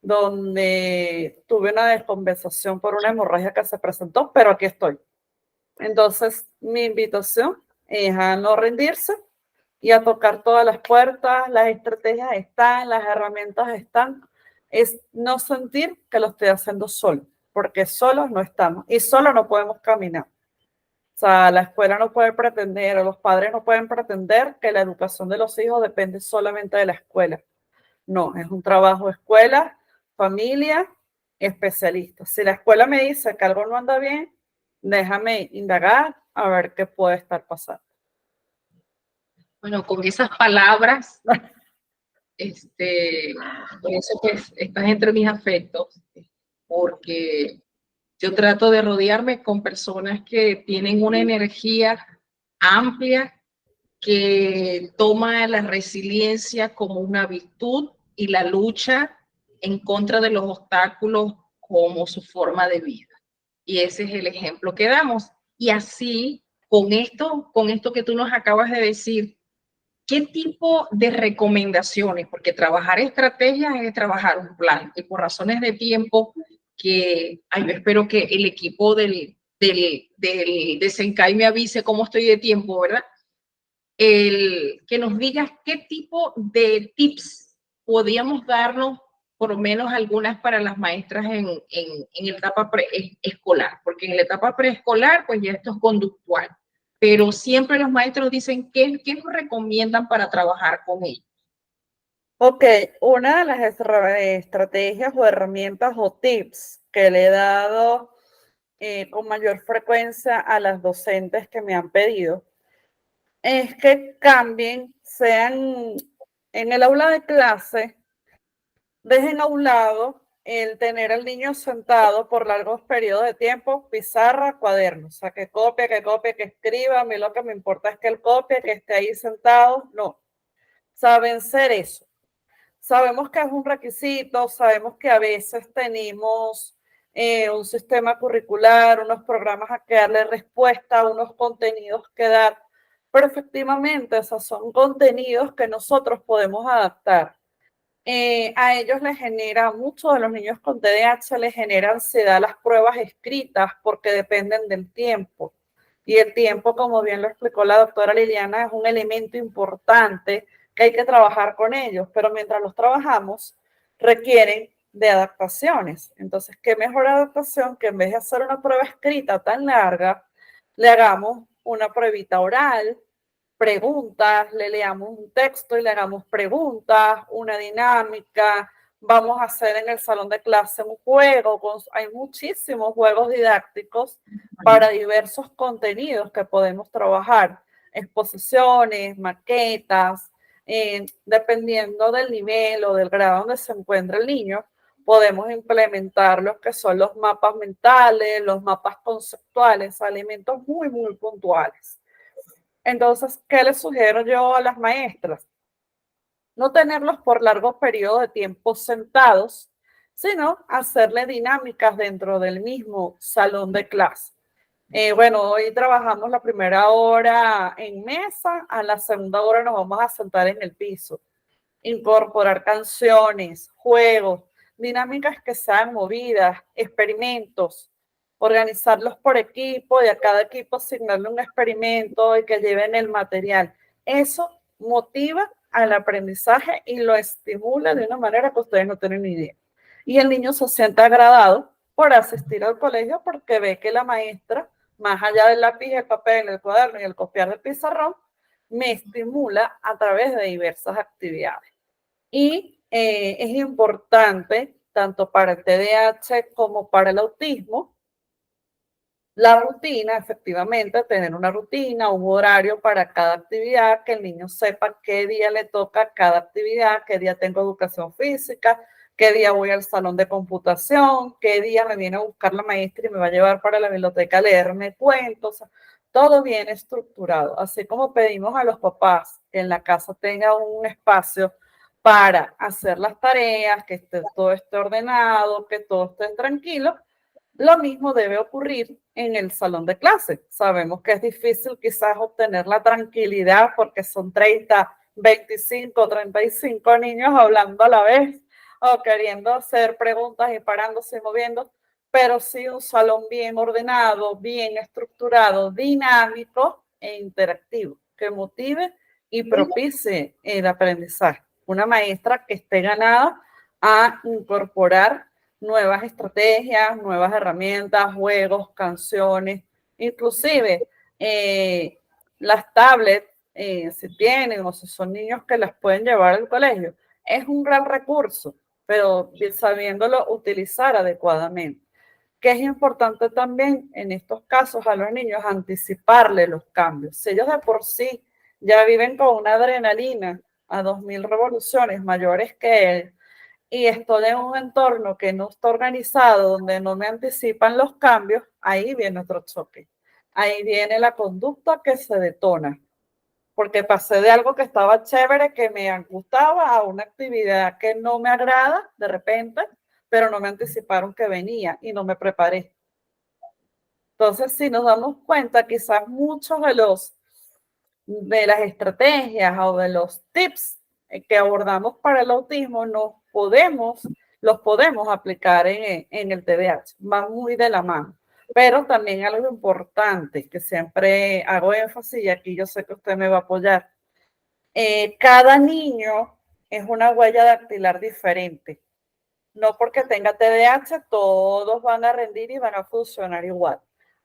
donde tuve una descompensación por una hemorragia que se presentó, pero aquí estoy. Entonces, mi invitación es a no rendirse y a tocar todas las puertas. Las estrategias están, las herramientas están. Es no sentir que lo estoy haciendo solo, porque solos no estamos y solo no podemos caminar. O sea, la escuela no puede pretender, o los padres no pueden pretender que la educación de los hijos depende solamente de la escuela. No, es un trabajo escuela, familia, especialistas. Si la escuela me dice que algo no anda bien, déjame indagar a ver qué puede estar pasando. Bueno, con esas palabras, por eso pues estás entre mis afectos, porque yo trato de rodearme con personas que tienen una energía amplia, que toma la resiliencia como una virtud y la lucha en contra de los obstáculos como su forma de vida. Y ese es el ejemplo que damos. Y así, con esto que tú nos acabas de decir, ¿qué tipo de recomendaciones? Porque trabajar estrategias es trabajar un plan. Y por razones de tiempo, yo espero que el equipo del Desencai me avise cómo estoy de tiempo, ¿verdad? Que nos digas qué tipo de tips podíamos darnos, por lo menos algunas para las maestras en la etapa preescolar, porque en la etapa preescolar, pues ya esto es conductual, pero siempre los maestros dicen qué nos recomiendan para trabajar con ellos. Ok, una de las estrategias o herramientas o tips que le he dado con mayor frecuencia a las docentes que me han pedido es que cambien, sean en el aula de clase, dejen a un lado el tener al niño sentado por largos periodos de tiempo, pizarra, cuaderno, o sea, que copie, que escriba. A mí lo que me importa es que él copie, que esté ahí sentado. No, saben ser eso. Sabemos que es un requisito, sabemos que a veces tenemos un sistema curricular, unos programas a que darle respuesta, unos contenidos que dar, pero efectivamente esos son contenidos que nosotros podemos adaptar. A ellos les genera, muchos de los niños con TDAH les genera ansiedad las pruebas escritas porque dependen del tiempo. Y el tiempo, como bien lo explicó la doctora Liliana, es un elemento importante que hay que trabajar con ellos, pero mientras los trabajamos, requieren de adaptaciones. Entonces, ¿qué mejor adaptación que en vez de hacer una prueba escrita tan larga, le hagamos una pruebita oral, preguntas, le leamos un texto y le hagamos preguntas, una dinámica? Vamos a hacer en el salón de clase un juego, hay muchísimos juegos didácticos para diversos contenidos que podemos trabajar, exposiciones, maquetas, dependiendo del nivel o del grado donde se encuentra el niño, podemos implementar lo que son los mapas mentales, los mapas conceptuales, alimentos muy, muy puntuales. Entonces, ¿qué les sugiero yo a las maestras? No tenerlos por largos periodos de tiempo sentados, sino hacerle dinámicas dentro del mismo salón de clase. Bueno, hoy trabajamos la primera hora en mesa, a la segunda hora nos vamos a sentar en el piso. Incorporar canciones, juegos, dinámicas que sean movidas, experimentos, organizarlos por equipo y a cada equipo asignarle un experimento y que lleven el material. Eso motiva al aprendizaje y lo estimula de una manera que ustedes no tienen ni idea. Y el niño se siente agradado por asistir al colegio porque ve que la maestra, más allá del lápiz, el papel, el cuaderno y el copiar del pizarrón, me estimula a través de diversas actividades. Y es importante, tanto para el TDAH como para el autismo, la rutina, efectivamente, tener una rutina, un horario para cada actividad, que el niño sepa qué día le toca cada actividad, qué día tengo educación física, qué día voy al salón de computación, qué día me viene a buscar la maestra y me va a llevar para la biblioteca a leerme cuentos. Todo bien estructurado, así como pedimos a los papás que en la casa tenga un espacio para hacer las tareas, que todo esté ordenado, que todo esté tranquilo. Lo mismo debe ocurrir en el salón de clase. Sabemos que es difícil quizás obtener la tranquilidad porque son 30, 25, 35 niños hablando a la vez o queriendo hacer preguntas y parándose y moviendo, pero sí un salón bien ordenado, bien estructurado, dinámico e interactivo, que motive y propicie el aprendizaje. Una maestra que esté ganada a incorporar nuevas estrategias, nuevas herramientas, juegos, canciones, inclusive las tablets, si tienen o si son niños que las pueden llevar al colegio, es un gran recurso, pero sabiéndolo utilizar adecuadamente. Que es importante también en estos casos a los niños anticiparle los cambios. Si ellos de por sí ya viven con una adrenalina a 2000 revoluciones mayores que él, y estoy en un entorno que no está organizado, donde no me anticipan los cambios, ahí viene otro choque. Ahí viene la conducta que se detona, porque pasé de algo que estaba chévere, que me gustaba, a una actividad que no me agrada de repente, pero no me anticiparon que venía y no me preparé. Entonces, si nos damos cuenta, quizás muchos de las estrategias o de los tips que abordamos para el autismo los podemos aplicar en el TDAH, van muy de la mano. Pero también algo importante que siempre hago énfasis, y aquí yo sé que usted me va a apoyar, cada niño es una huella dactilar diferente. No porque tenga TDAH, todos van a rendir y van a funcionar igual.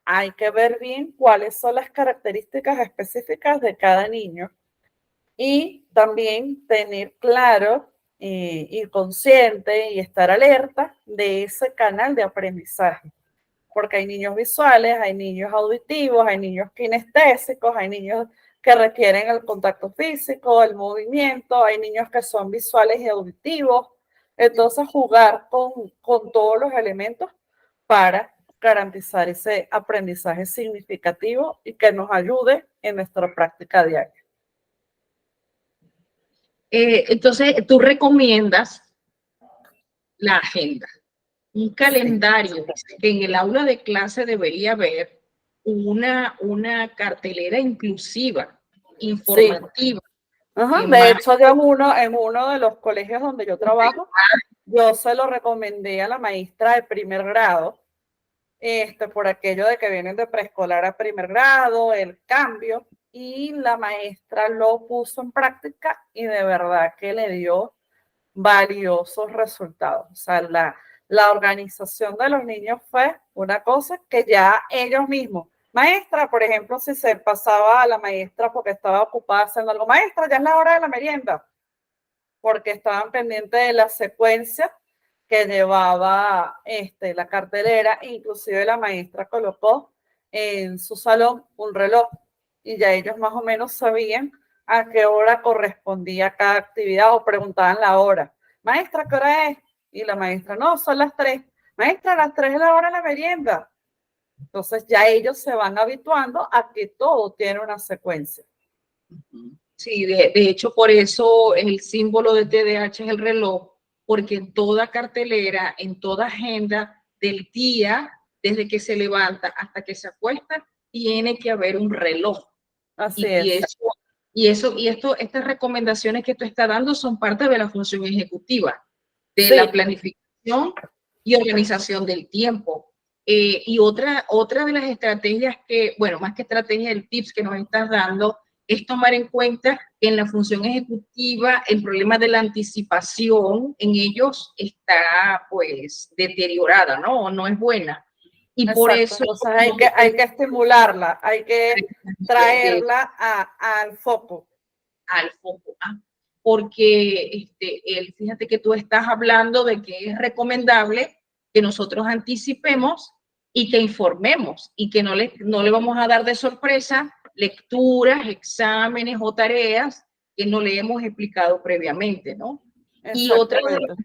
Hay que ver bien cuáles son las características específicas de cada niño y también tener claro y consciente y estar alerta de ese canal de aprendizaje. Porque hay niños visuales, hay niños auditivos, hay niños kinestésicos, hay niños que requieren el contacto físico, el movimiento, hay niños que son visuales y auditivos. Entonces, jugar con todos los elementos para garantizar ese aprendizaje significativo y que nos ayude en nuestra práctica diaria. Entonces, tú recomiendas la agenda, un calendario, sí, que en el aula de clase debería haber una cartelera inclusiva, informativa. Sí. De hecho, yo en uno de los colegios donde yo trabajo, yo se lo recomendé a la maestra de primer grado, por aquello de que vienen de preescolar a primer grado, el cambio, y la maestra lo puso en práctica y de verdad que le dio valiosos resultados. O sea, la organización de los niños fue una cosa que ya ellos mismos, maestra, por ejemplo, si se pasaba a la maestra porque estaba ocupada haciendo algo, maestra, ya es la hora de la merienda, porque estaban pendientes de la secuencia que llevaba la cartelera, inclusive la maestra colocó en su salón un reloj y ya ellos más o menos sabían a qué hora correspondía cada actividad o preguntaban la hora. Maestra, ¿qué hora es? Y la maestra, no, son las 3. Maestra, a las 3 es la hora de la merienda. Entonces ya ellos se van habituando a que todo tiene una secuencia. Sí, de hecho, por eso el símbolo de TDAH es el reloj, porque en toda cartelera, en toda agenda del día, desde que se levanta hasta que se acuesta, tiene que haber un reloj. Así es. Estas recomendaciones que tú estás dando son parte de la función ejecutiva, de Sí. la planificación y organización del tiempo. Y otra de las estrategias que, bueno, más que estrategia, el tips que nos estás dando es tomar en cuenta que en la función ejecutiva el problema de la anticipación en ellos está pues deteriorada, ¿no? O no es buena. Y Exacto. por eso entonces hay que estimularla, hay que traerla al foco. Al foco, ¿ah? Porque fíjate que tú estás hablando de que es recomendable que nosotros anticipemos y que informemos y que no le vamos a dar de sorpresa lecturas, exámenes o tareas que no le hemos explicado previamente, ¿no? Y otra de los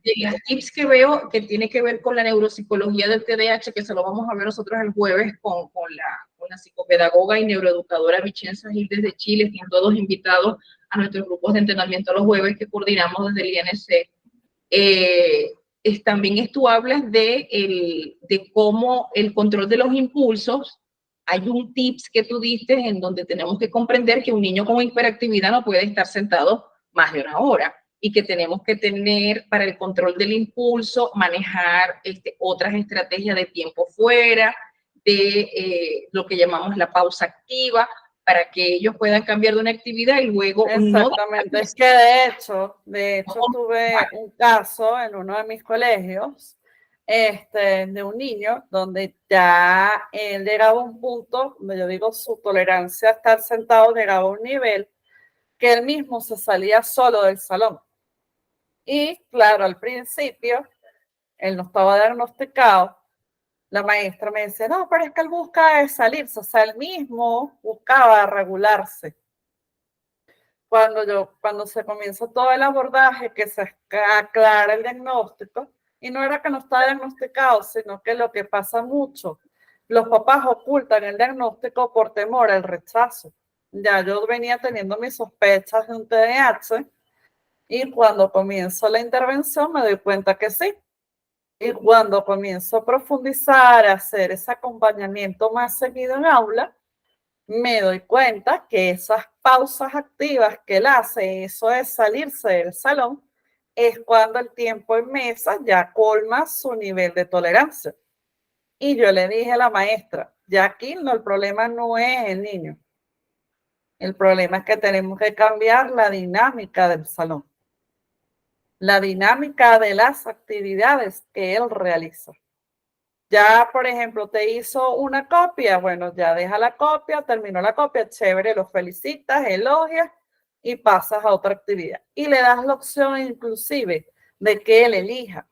tips que veo que tiene que ver con la neuropsicología del TDAH, que se lo vamos a ver nosotros el jueves con la psicopedagoga y neuroeducadora Vicenza Gil desde Chile, están todos invitados a nuestros grupos de entrenamiento los jueves que coordinamos desde el INC. También tú hablas de cómo el control de los impulsos. Hay un tips que tú diste en donde tenemos que comprender que un niño con hiperactividad no puede estar sentado más de una hora y que tenemos que tener para el control del impulso, manejar otras estrategias de tiempo fuera, de lo que llamamos la pausa activa, para que ellos puedan cambiar de una actividad y luego exactamente. no. Es que de hecho tuve un caso en uno de mis colegios de un niño donde ya él llegaba a un punto, donde yo digo su tolerancia a estar sentado llegaba a un nivel que él mismo se salía solo del salón. Y claro, al principio él no estaba diagnosticado. La maestra me decía, no, pero es que él busca salirse, o sea, él mismo buscaba regularse. Cuando se comienza todo el abordaje, que se aclara el diagnóstico, y no era que no está diagnosticado, sino que lo que pasa mucho, los papás ocultan el diagnóstico por temor al rechazo. Ya yo venía teniendo mis sospechas de un TDAH y cuando comienzo la intervención me doy cuenta que sí. Y cuando comienzo a profundizar, a hacer ese acompañamiento más seguido en aula, me doy cuenta que esas pausas activas que él hace, eso es salirse del salón, es cuando el tiempo en mesa ya colma su nivel de tolerancia. Y yo le dije a la maestra, ya aquí no, el problema no es el niño. El problema es que tenemos que cambiar la dinámica del salón, la dinámica de las actividades que él realiza. Ya, por ejemplo, te hizo una copia, bueno, ya deja la copia, terminó la copia, chévere, lo felicitas, elogias y pasas a otra actividad. Y le das la opción inclusive de que él elija.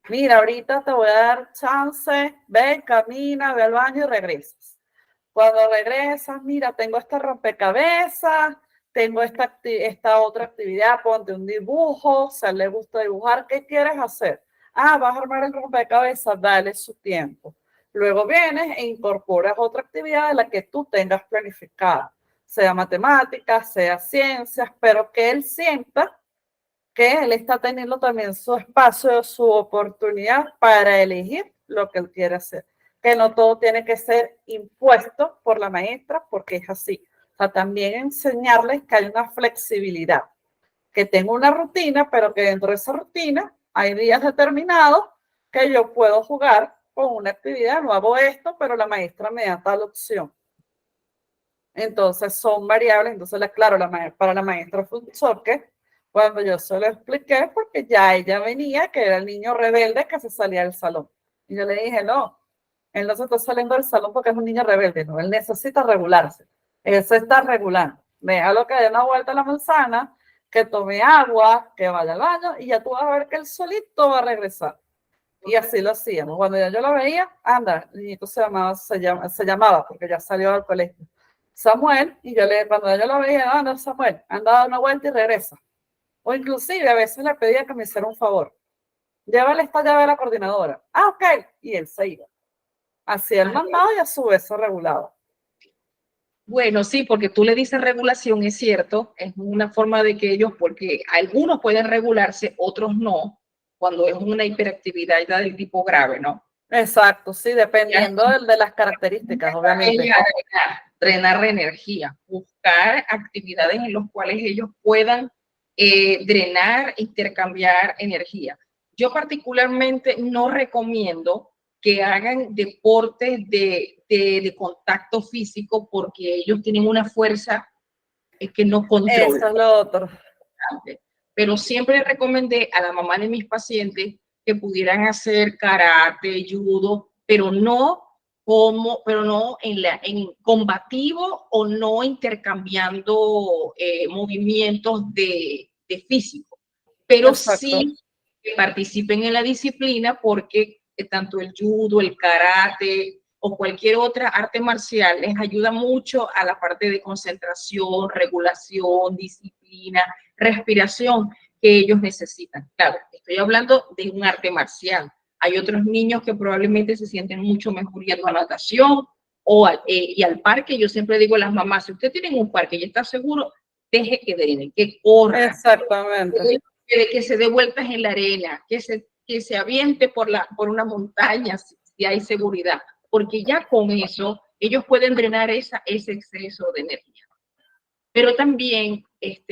Mira, ahorita te voy a dar chance, ven, camina, ve al baño y regresas. Cuando regresas, mira, tengo este rompecabezas, tengo esta otra actividad, ponte un dibujo, si a él le gusta dibujar, ¿qué quieres hacer? Ah, vas a armar el rompecabezas, dale su tiempo. Luego vienes e incorporas otra actividad de la que tú tengas planificada, sea matemáticas, sea ciencias, pero que él sienta que él está teniendo también su espacio, su oportunidad para elegir lo que él quiere hacer. Que no todo tiene que ser impuesto por la maestra, porque es así. O sea, también enseñarles que hay una flexibilidad, que tengo una rutina, pero que dentro de esa rutina hay días determinados que yo puedo jugar con una actividad, no hago esto, pero la maestra me da tal opción. Entonces son variables, entonces claro, para la maestra fue un choque cuando yo se lo expliqué porque ya ella venía, que era el niño rebelde que se salía del salón. Y yo le dije, no, él no se está saliendo del salón porque es un niño rebelde, no, él necesita regularse, él se está regulando. Déjalo que dé una vuelta a la manzana, que tome agua, que vaya al baño y ya tú vas a ver que él solito va a regresar. Y así lo hacíamos. Cuando ya yo lo veía, anda, el niñito se llamaba porque ya salió del colegio. Samuel, y cuando yo lo veía, anda Samuel, anda a dar una vuelta y regresa. O inclusive a veces le pedía que me hiciera un favor. llévale esta llave a la coordinadora. Ah, ok. Y él se iba. Hacía el mandado y a su vez se regulaba. Bueno, sí, porque tú le dices regulación, es cierto, es una forma de que ellos, porque algunos pueden regularse, otros no, cuando es una hiperactividad ya del tipo grave, ¿no? Exacto, sí, Ya, dependiendo de las características, obviamente. drenar energía, buscar actividades en las cuales ellos puedan drenar, intercambiar energía. Yo particularmente no recomiendo que hagan deportes de contacto físico porque ellos tienen una fuerza que no Eso controlan. es lo otro. Pero siempre recomendé a la mamá de mis pacientes que pudieran hacer karate, judo, pero no en combativo o no intercambiando movimientos de físico, pero Exacto. sí que participen en la disciplina porque tanto el judo, el karate o cualquier otra arte marcial les ayuda mucho a la parte de concentración, regulación, disciplina, respiración que ellos necesitan. Claro, estoy hablando de un arte marcial. Hay otros niños que probablemente se sienten mucho mejor yendo a natación y al parque. Yo siempre digo a las mamás, si usted tiene un parque y está seguro, deje que drene, que corra. Exactamente. Que se dé vueltas en la arena, que se aviente por una montaña si hay seguridad, porque ya con eso ellos pueden drenar ese exceso de energía. Pero también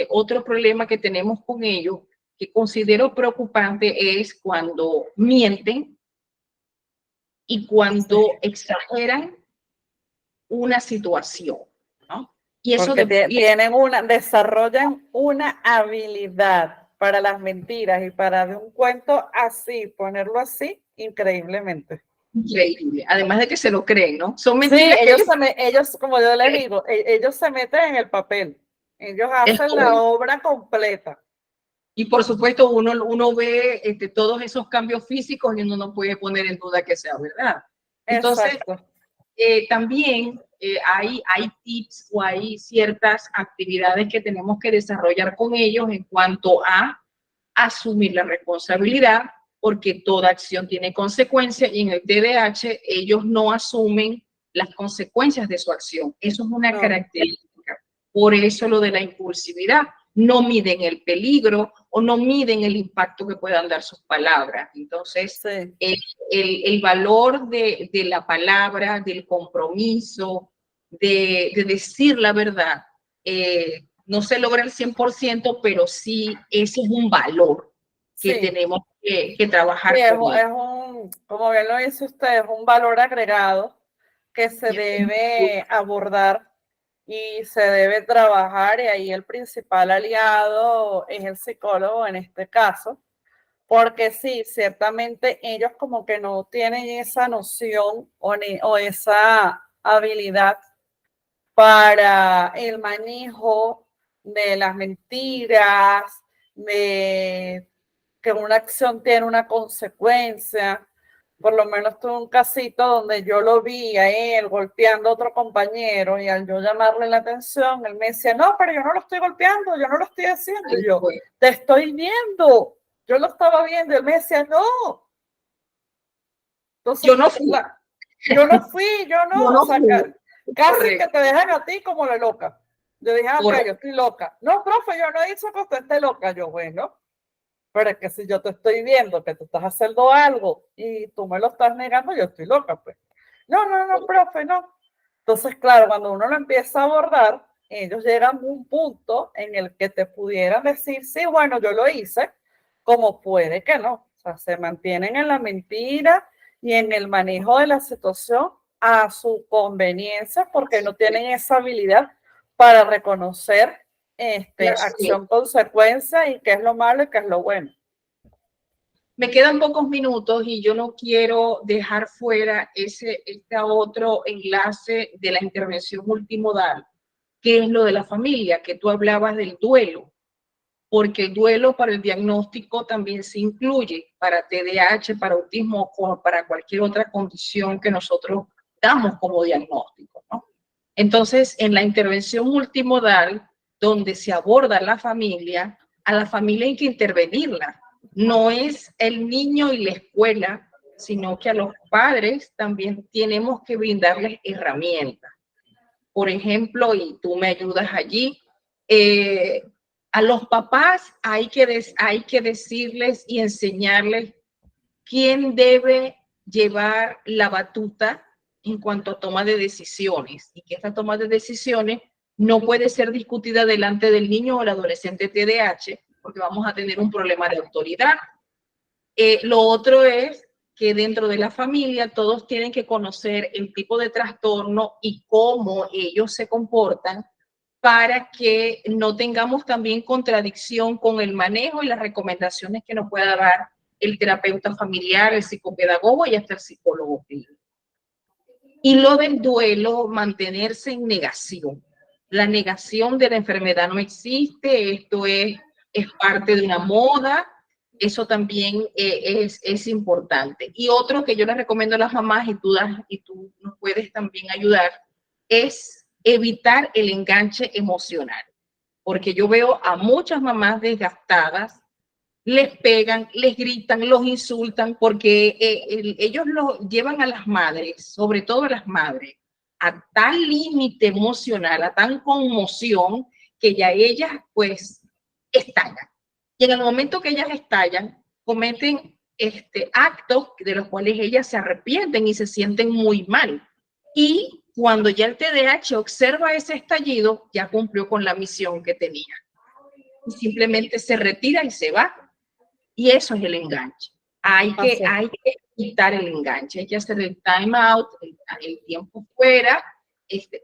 otro problema que tenemos con ellos, que considero preocupante, es cuando mienten y cuando exageran una situación, ¿no? Y eso Porque desarrollan una habilidad para las mentiras y para de un cuento así, ponerlo así, increíblemente. Increíble. Además de que se lo creen, ¿no? Son Sí, mentiras que ellos, como yo les digo, ellos se meten en el papel. Ellos hacen la obra completa. Y por supuesto uno ve todos esos cambios físicos y uno no puede poner en duda que sea verdad. Entonces, también hay tips o hay ciertas actividades que tenemos que desarrollar con ellos en cuanto a asumir la responsabilidad, porque toda acción tiene consecuencias y en el TDAH ellos no asumen las consecuencias de su acción. Eso es una característica. Por eso lo de la impulsividad. No miden el peligro o no miden el impacto que puedan dar sus palabras. Entonces, sí. el valor de la palabra, del compromiso, de decir la verdad, no se logra el 100%, pero sí ese es un valor que tenemos que trabajar. Sí, como bien lo dice usted, es un valor agregado que se debe abordar y se debe trabajar, y ahí el principal aliado es el psicólogo en este caso, porque sí, ciertamente ellos como que no tienen esa noción o esa habilidad para el manejo de las mentiras, de que una acción tiene una consecuencia. Por lo menos tuve un casito donde yo lo vi a él golpeando a otro compañero y al yo llamarle la atención, él me decía, no, pero yo no lo estoy golpeando, yo no lo estoy haciendo. Y yo, te estoy viendo, yo lo estaba viendo. Y él me decía, no. Entonces, yo no fui. Yo no. O sea, casi que te dejan a ti como la loca. Yo dije, ok, yo estoy loca. No, profe, yo no he dicho que usted esté loca. Yo, bueno, pero es que si yo te estoy viendo que tú estás haciendo algo y tú me lo estás negando, yo estoy loca, pues. No, profe, no. Entonces, claro, cuando uno lo empieza a abordar, ellos llegan a un punto en el que te pudieran decir, sí, bueno, yo lo hice, como puede que no. O sea, se mantienen en la mentira y en el manejo de la situación a su conveniencia porque no tienen esa habilidad para reconocer acción, consecuencia y qué es lo malo y qué es lo bueno. Me quedan pocos minutos y yo no quiero dejar fuera este otro enlace de la intervención multimodal, que es lo de la familia, que tú hablabas del duelo, porque el duelo para el diagnóstico también se incluye para TDAH, para autismo o para cualquier otra condición que nosotros damos como diagnóstico, ¿no? Entonces, en la intervención multimodal, donde se aborda la familia, a la familia hay que intervenirla, no es el niño y la escuela, sino que a los padres también tenemos que brindarles herramientas. Por ejemplo, y tú me ayudas allí, eh, a los papás hay que decirles y enseñarles quién debe llevar la batuta en cuanto a toma de decisiones, y que esta toma de decisiones no puede ser discutida delante del niño o el adolescente TDAH, porque vamos a tener un problema de autoridad. Lo otro es que dentro de la familia todos tienen que conocer el tipo de trastorno y cómo ellos se comportan, para que no tengamos también contradicción con el manejo y las recomendaciones que nos pueda dar el terapeuta familiar, el psicopedagogo y hasta el psicólogo clínico. Y lo del duelo, mantenerse en negación. La negación de la enfermedad no existe, esto es parte de una moda, eso también es importante. Y otro que yo les recomiendo a las mamás, y tú nos puedes también ayudar, es evitar el enganche emocional. Porque yo veo a muchas mamás desgastadas, les pegan, les gritan, los insultan, porque ellos lo llevan a las madres, sobre todo a las madres, a tal límite emocional, a tan conmoción, que ya ellas pues estallan. Y en el momento que ellas estallan, cometen actos de los cuales ellas se arrepienten y se sienten muy mal. Y cuando ya el TDAH observa ese estallido, ya cumplió con la misión que tenía. Y simplemente se retira y se va. Y eso es el enganche. Hay que quitar el enganche, hay que hacer el time out, el tiempo fuera,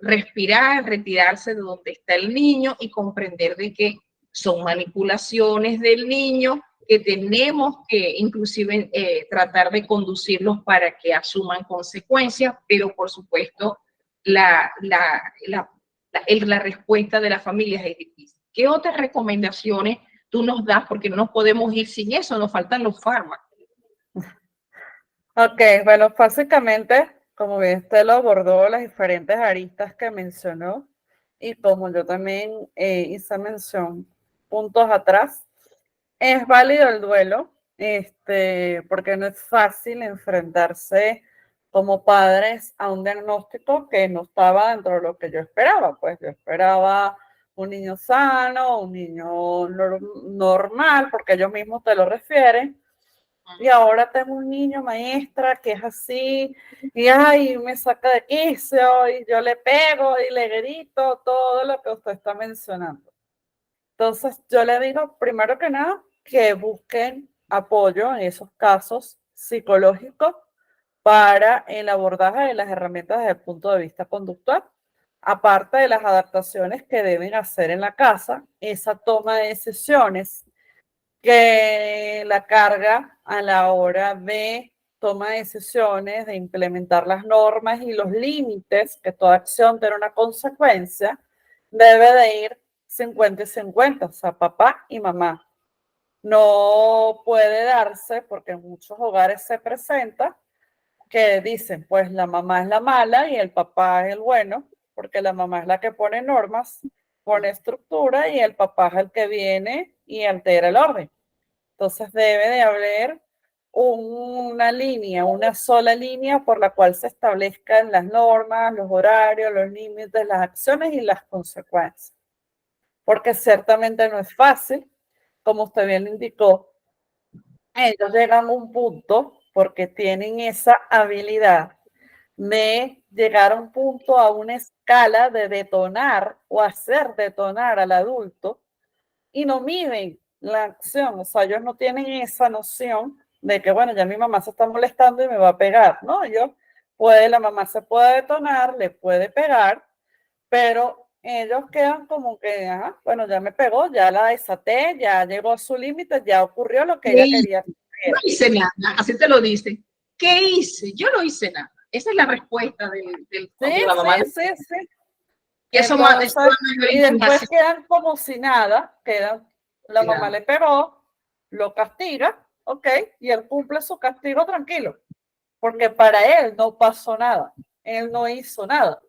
respirar, retirarse de donde está el niño y comprender de que son manipulaciones del niño, que tenemos que inclusive tratar de conducirlos para que asuman consecuencias, pero por supuesto la respuesta de las familias es difícil. ¿Qué otras recomendaciones tú nos das? Porque no nos podemos ir sin eso, nos faltan los fármacos. Ok, bueno, básicamente, como bien usted lo abordó, las diferentes aristas que mencionó, y como yo también hice mención puntos atrás, es válido el duelo, porque no es fácil enfrentarse como padres a un diagnóstico que no estaba dentro de lo que yo esperaba. Pues yo esperaba un niño sano, un niño normal, porque ellos mismos te lo refieren. Y ahora tengo un niño, maestra, que es así, y ay, me saca de quicio, y yo le pego y le grito todo lo que usted está mencionando. Entonces, yo le digo, primero que nada, que busquen apoyo en esos casos psicológicos para el abordaje de las herramientas desde el punto de vista conductual, aparte de las adaptaciones que deben hacer en la casa, esa toma de decisiones que la carga a la hora de toma de decisiones, de implementar las normas y los límites, que toda acción tiene una consecuencia, debe de ir 50 y 50, o sea, papá y mamá. No puede darse, porque en muchos hogares se presenta, que dicen, pues la mamá es la mala y el papá es el bueno, porque la mamá es la que pone normas, pone estructura y el papá es el que viene y altera el orden. Entonces debe de haber una línea, una sola línea por la cual se establezcan las normas, los horarios, los límites, las acciones y las consecuencias. Porque ciertamente no es fácil, como usted bien lo indicó, ellos llegan a un punto porque tienen esa habilidad de llegar a un punto, a una escala de detonar o hacer detonar al adulto, y no miden la acción. O sea, ellos no tienen esa noción de que, bueno, ya mi mamá se está molestando y me va a pegar, ¿no? La mamá se puede detonar, le puede pegar, pero ellos quedan como que, ajá, bueno, ya me pegó, ya la desaté, ya llegó a su límite, ya ocurrió lo que ella quería. No hice nada, así te lo dicen. ¿Qué hice? Yo no hice nada. Esa es la respuesta de la mamá. Sí. Y eso Entonces, y después es quedan como si nada, la mamá le pegó, lo castiga, ok, y él cumple su castigo tranquilo, porque para él no pasó nada, él no hizo nada,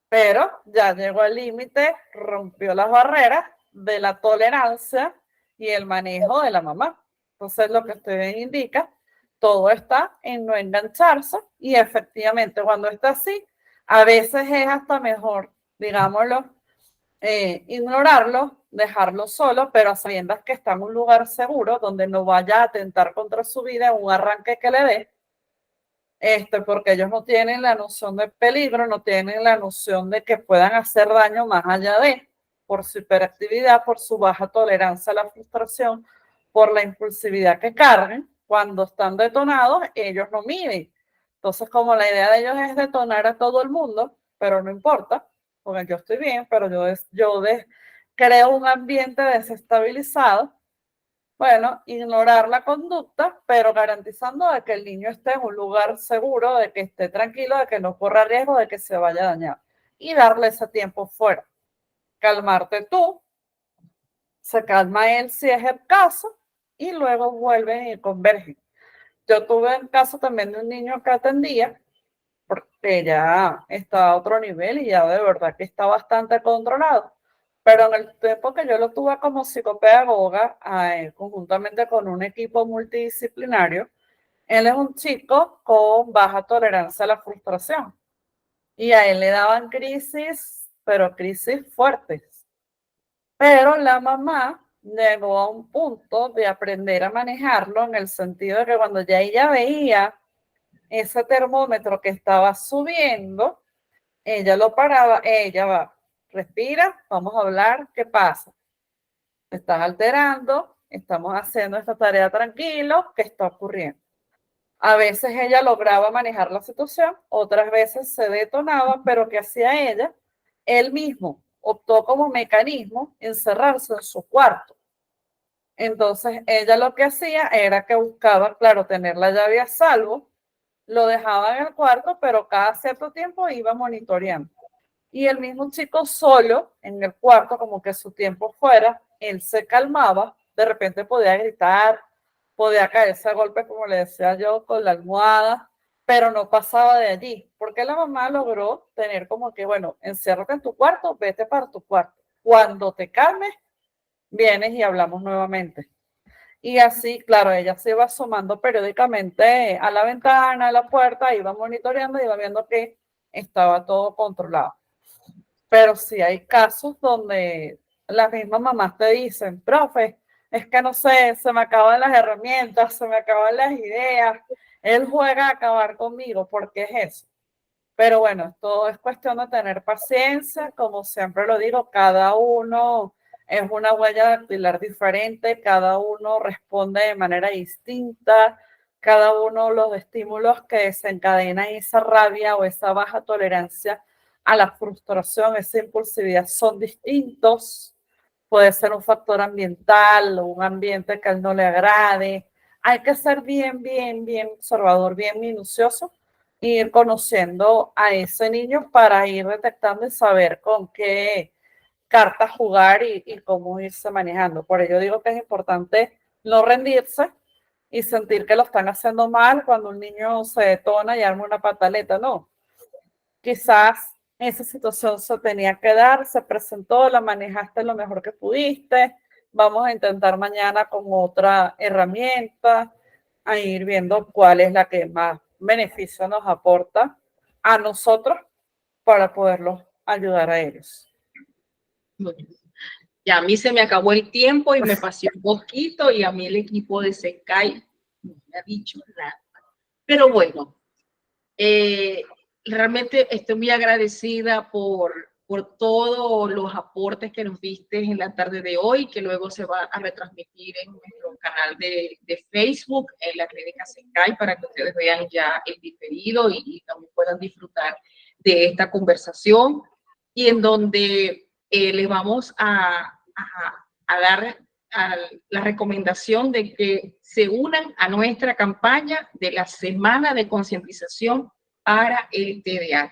pero ya llegó al límite, rompió las barreras de la tolerancia y el manejo de la mamá. Entonces, lo que usted indica, todo está en no engancharse y efectivamente cuando está así, a veces es hasta mejor, digámoslo, ignorarlo, dejarlo solo, pero a sabiendas que está en un lugar seguro donde no vaya a atentar contra su vida en un arranque que le dé, porque ellos no tienen la noción de peligro, no tienen la noción de que puedan hacer daño más allá de, por su hiperactividad, por su baja tolerancia a la frustración, por la impulsividad que cargan. Cuando están detonados, ellos no miden. Entonces, como la idea de ellos es detonar a todo el mundo, pero no importa, porque yo estoy bien, pero creo un ambiente desestabilizado. Bueno, ignorar la conducta, pero garantizando de que el niño esté en un lugar seguro, de que esté tranquilo, de que no corra riesgo de que se vaya a dañar. Y darle ese tiempo fuera. Calmarte tú, se calma él si es el caso, y luego vuelven y convergen. Yo tuve el caso también de un niño que atendía, porque ya está a otro nivel y ya de verdad que está bastante controlado. Pero en el tiempo que yo lo tuve como psicopedagoga, conjuntamente con un equipo multidisciplinario, él es un chico con baja tolerancia a la frustración. Y a él le daban crisis, pero crisis fuertes. Pero la mamá llegó a un punto de aprender a manejarlo en el sentido de que cuando ya ella veía ese termómetro que estaba subiendo, ella lo paraba, ella va, respira, vamos a hablar, ¿qué pasa? Te estás alterando, estamos haciendo esta tarea tranquilo, ¿qué está ocurriendo? A veces ella lograba manejar la situación, otras veces se detonaba, pero ¿qué hacía ella? Él mismo optó como mecanismo encerrarse en su cuarto. Entonces ella lo que hacía era que buscaba, claro, tener la llave a salvo, lo dejaba en el cuarto, pero cada cierto tiempo iba monitoreando. Y el mismo chico solo en el cuarto, como que su tiempo fuera, él se calmaba, de repente podía gritar, podía caerse a golpes, como le decía yo, con la almohada, pero no pasaba de allí, porque la mamá logró tener como que, bueno, enciérrate en tu cuarto, vete para tu cuarto. Cuando te calmes, vienes y hablamos nuevamente. Y así, claro, ella se iba asomando periódicamente a la ventana, a la puerta, iba monitoreando, iba viendo que estaba todo controlado. Pero sí hay casos donde las mismas mamás te dicen, profe, es que no sé, se me acaban las herramientas, se me acaban las ideas, él juega a acabar conmigo, ¿por qué es eso? Pero bueno, todo es cuestión de tener paciencia, como siempre lo digo, cada uno es una huella dactilar diferente, cada uno responde de manera distinta, cada uno los estímulos que desencadenan esa rabia o esa baja tolerancia a la frustración, esa impulsividad son distintos. Puede ser un factor ambiental o un ambiente que a él no le agrade. Hay que ser bien observador, bien minucioso e ir conociendo a ese niño para ir detectando y saber con qué cartas jugar y cómo irse manejando. Por ello digo que es importante no rendirse y sentir que lo están haciendo mal cuando un niño se detona y arma una pataleta. No, quizás esa situación se tenía que dar, se presentó, la manejaste lo mejor que pudiste. Vamos a intentar mañana con otra herramienta, a ir viendo cuál es la que más beneficio nos aporta a nosotros para poderlos ayudar a ellos. Bueno, ya a mí se me acabó el tiempo y me pasé un poquito y a mí el equipo de Sencay no me ha dicho nada. Pero bueno, realmente estoy muy agradecida por todos los aportes que nos diste en la tarde de hoy, que luego se va a retransmitir en nuestro canal de Facebook, en la Clínica Sencay, para que ustedes vean ya el diferido y también puedan disfrutar de esta conversación, y en donde les vamos a dar la recomendación de que se unan a nuestra campaña de la Semana de Concientización para el TDAH,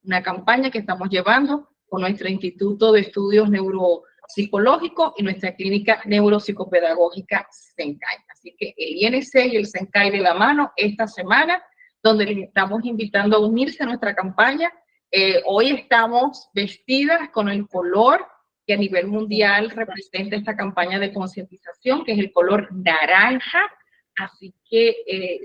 una campaña que estamos llevando con nuestro Instituto de Estudios Neuropsicológicos y nuestra clínica neuropsicopedagógica Sencay. Así que el INC y el Sencay de la mano esta semana, donde les estamos invitando a unirse a nuestra campaña. Hoy estamos vestidas con el color que a nivel mundial representa esta campaña de concientización, que es el color naranja. Así que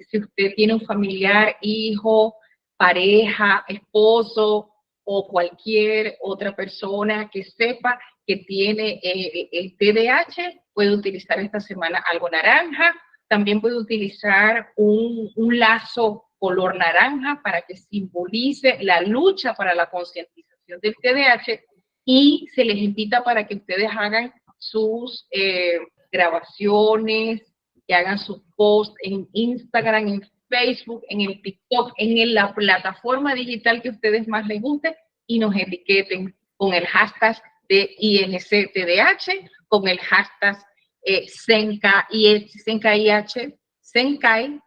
si usted tiene un familiar, hijo, pareja, esposo o cualquier otra persona que sepa que tiene el TDAH, puede utilizar esta semana algo naranja. También puede utilizar un lazo color naranja para que simbolice la lucha para la concientización del TDAH, y se les invita para que ustedes hagan sus grabaciones, que hagan sus posts en Instagram, en Facebook, en el TikTok, en la plataforma digital que a ustedes más les guste, y nos etiqueten con el hashtag de INCTDH, con el hashtag Senkai,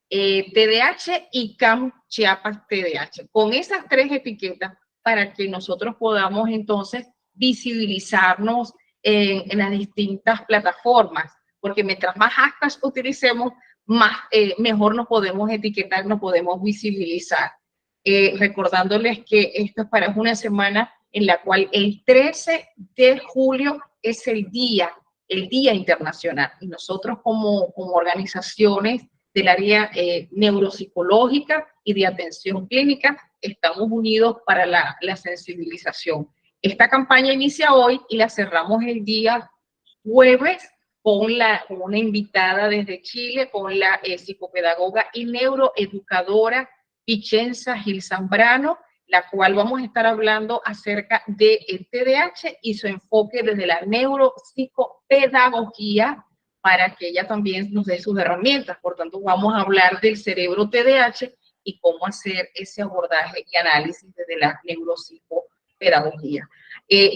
TDH y CAM Chiapas TDH. Con esas tres etiquetas, para que nosotros podamos entonces visibilizarnos en las distintas plataformas, porque mientras más hashtags utilicemos, más, mejor nos podemos etiquetar, nos podemos visibilizar. Recordándoles que esto es para una semana en la cual el 13 de julio es el Día Internacional, y nosotros como organizaciones del área neuropsicológica y de atención clínica estamos unidos para la sensibilización. Esta campaña inicia hoy y la cerramos el día jueves con una invitada desde Chile, con la psicopedagoga y neuroeducadora Vicenza Gil Zambrano, la cual vamos a estar hablando acerca del TDAH y su enfoque desde la neuropsicopedagogía, para que ella también nos dé sus herramientas. Por tanto, vamos a hablar del cerebro TDAH y cómo hacer ese abordaje y análisis desde la neuropsicopedagogía.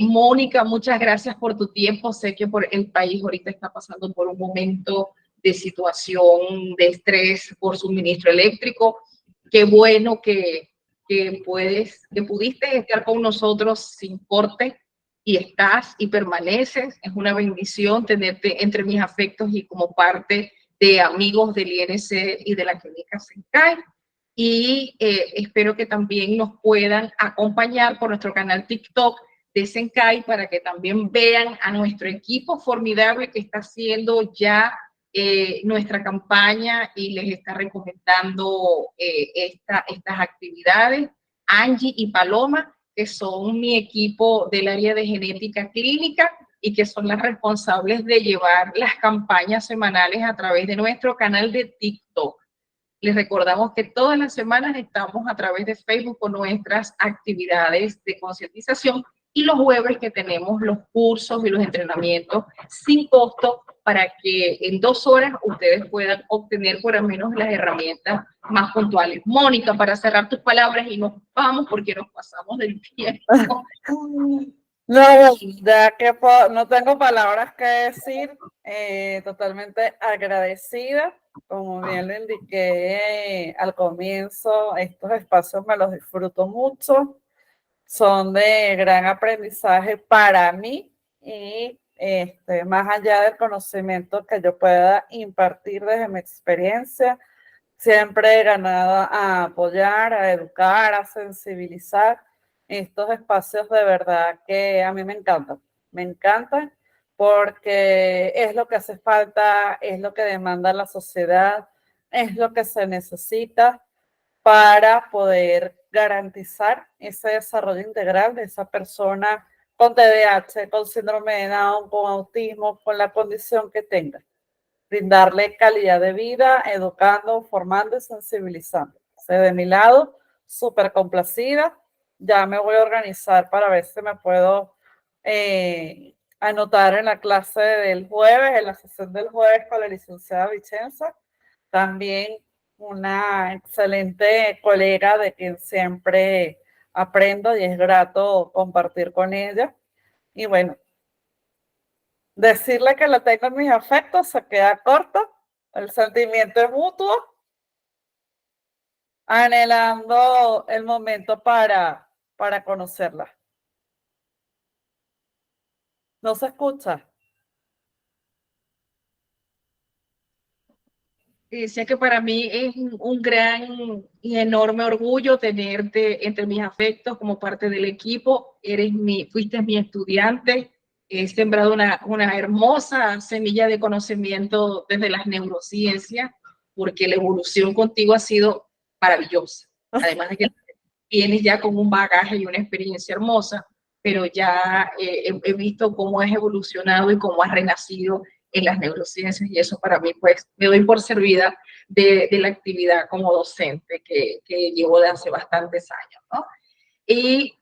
Mónica, muchas gracias por tu tiempo. Sé que por el país ahorita está pasando por un momento de situación de estrés por suministro eléctrico. Qué bueno que pudiste estar con nosotros sin corte, y estás y permaneces. Es una bendición tenerte entre mis afectos y como parte de amigos del INC y de la clínica Senkai. Y espero que también nos puedan acompañar por nuestro canal TikTok de Senkai, para que también vean a nuestro equipo formidable que está haciendo ya nuestra campaña y les está recomendando estas actividades. Angie y Paloma, que son mi equipo del área de genética clínica y que son las responsables de llevar las campañas semanales a través de nuestro canal de TikTok. Les recordamos que todas las semanas estamos a través de Facebook con nuestras actividades de concientización, y los jueves que tenemos los cursos y los entrenamientos sin costo, para que en 2 horas ustedes puedan obtener por lo menos las herramientas más puntuales. Mónica, para cerrar tus palabras y nos vamos porque nos pasamos del tiempo. No, ya que no tengo palabras que decir, totalmente agradecida. Como bien le indiqué al comienzo, estos espacios me los disfruto mucho, son de gran aprendizaje para mí, y más allá del conocimiento que yo pueda impartir desde mi experiencia, siempre he ganado a apoyar, a educar, a sensibilizar. Estos espacios de verdad que a mí me encantan porque es lo que hace falta, es lo que demanda la sociedad, es lo que se necesita para poder garantizar ese desarrollo integral de esa persona con TDAH, con síndrome de Down, con autismo, con la condición que tenga. Brindarle calidad de vida, educando, formando y sensibilizando. De mi lado, súper complacida. Ya me voy a organizar para ver si me puedo anotar en la clase del jueves, en la sesión del jueves con la licenciada Vicenza. También una excelente colega de quien siempre aprendo y es grato compartir con ella. Y bueno, decirle que lo tengo en mis afectos se queda corto, el sentimiento es mutuo, anhelando el momento para conocerla. ¿No se escucha? Decía que para mí es un gran y enorme orgullo tenerte entre mis afectos como parte del equipo. Fuiste mi estudiante. He sembrado una hermosa semilla de conocimiento desde las neurociencias, porque la evolución contigo ha sido maravillosa. Además de que vienes ya con un bagaje y una experiencia hermosa, pero ya he visto cómo has evolucionado y cómo has renacido en las neurociencias, y eso para mí, pues, me doy por servida de la actividad como docente que llevo de hace bastantes años, ¿no? Y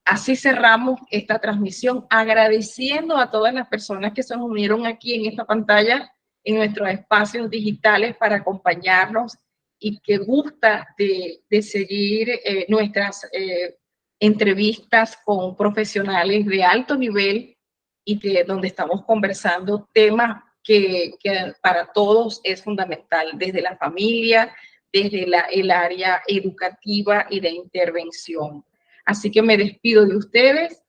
así cerramos esta transmisión, agradeciendo a todas las personas que se unieron aquí en esta pantalla, en nuestros espacios digitales para acompañarnos y que gusta de seguir nuestras entrevistas con profesionales de alto nivel y donde estamos conversando temas que para todos es fundamental, desde la familia, desde el área educativa y de intervención. Así que me despido de ustedes,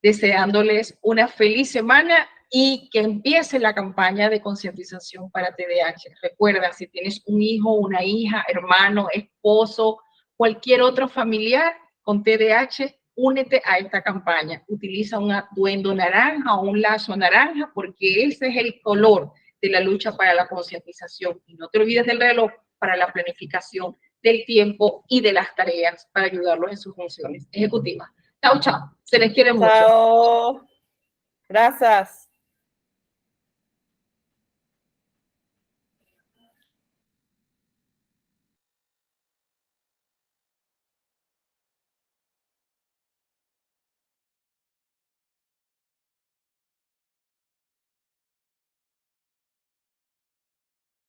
deseándoles una feliz semana y que empiece la campaña de concientización para TDAH. Recuerda, si tienes un hijo, una hija, hermano, esposo, cualquier otro familiar con TDAH, únete a esta campaña. Utiliza un atuendo naranja o un lazo naranja, porque ese es el color de la lucha para la concientización. Y no te olvides del reloj para la planificación del tiempo y de las tareas para ayudarlos en sus funciones ejecutivas. Chao, chao. Se les quiere mucho. Chao. Gracias.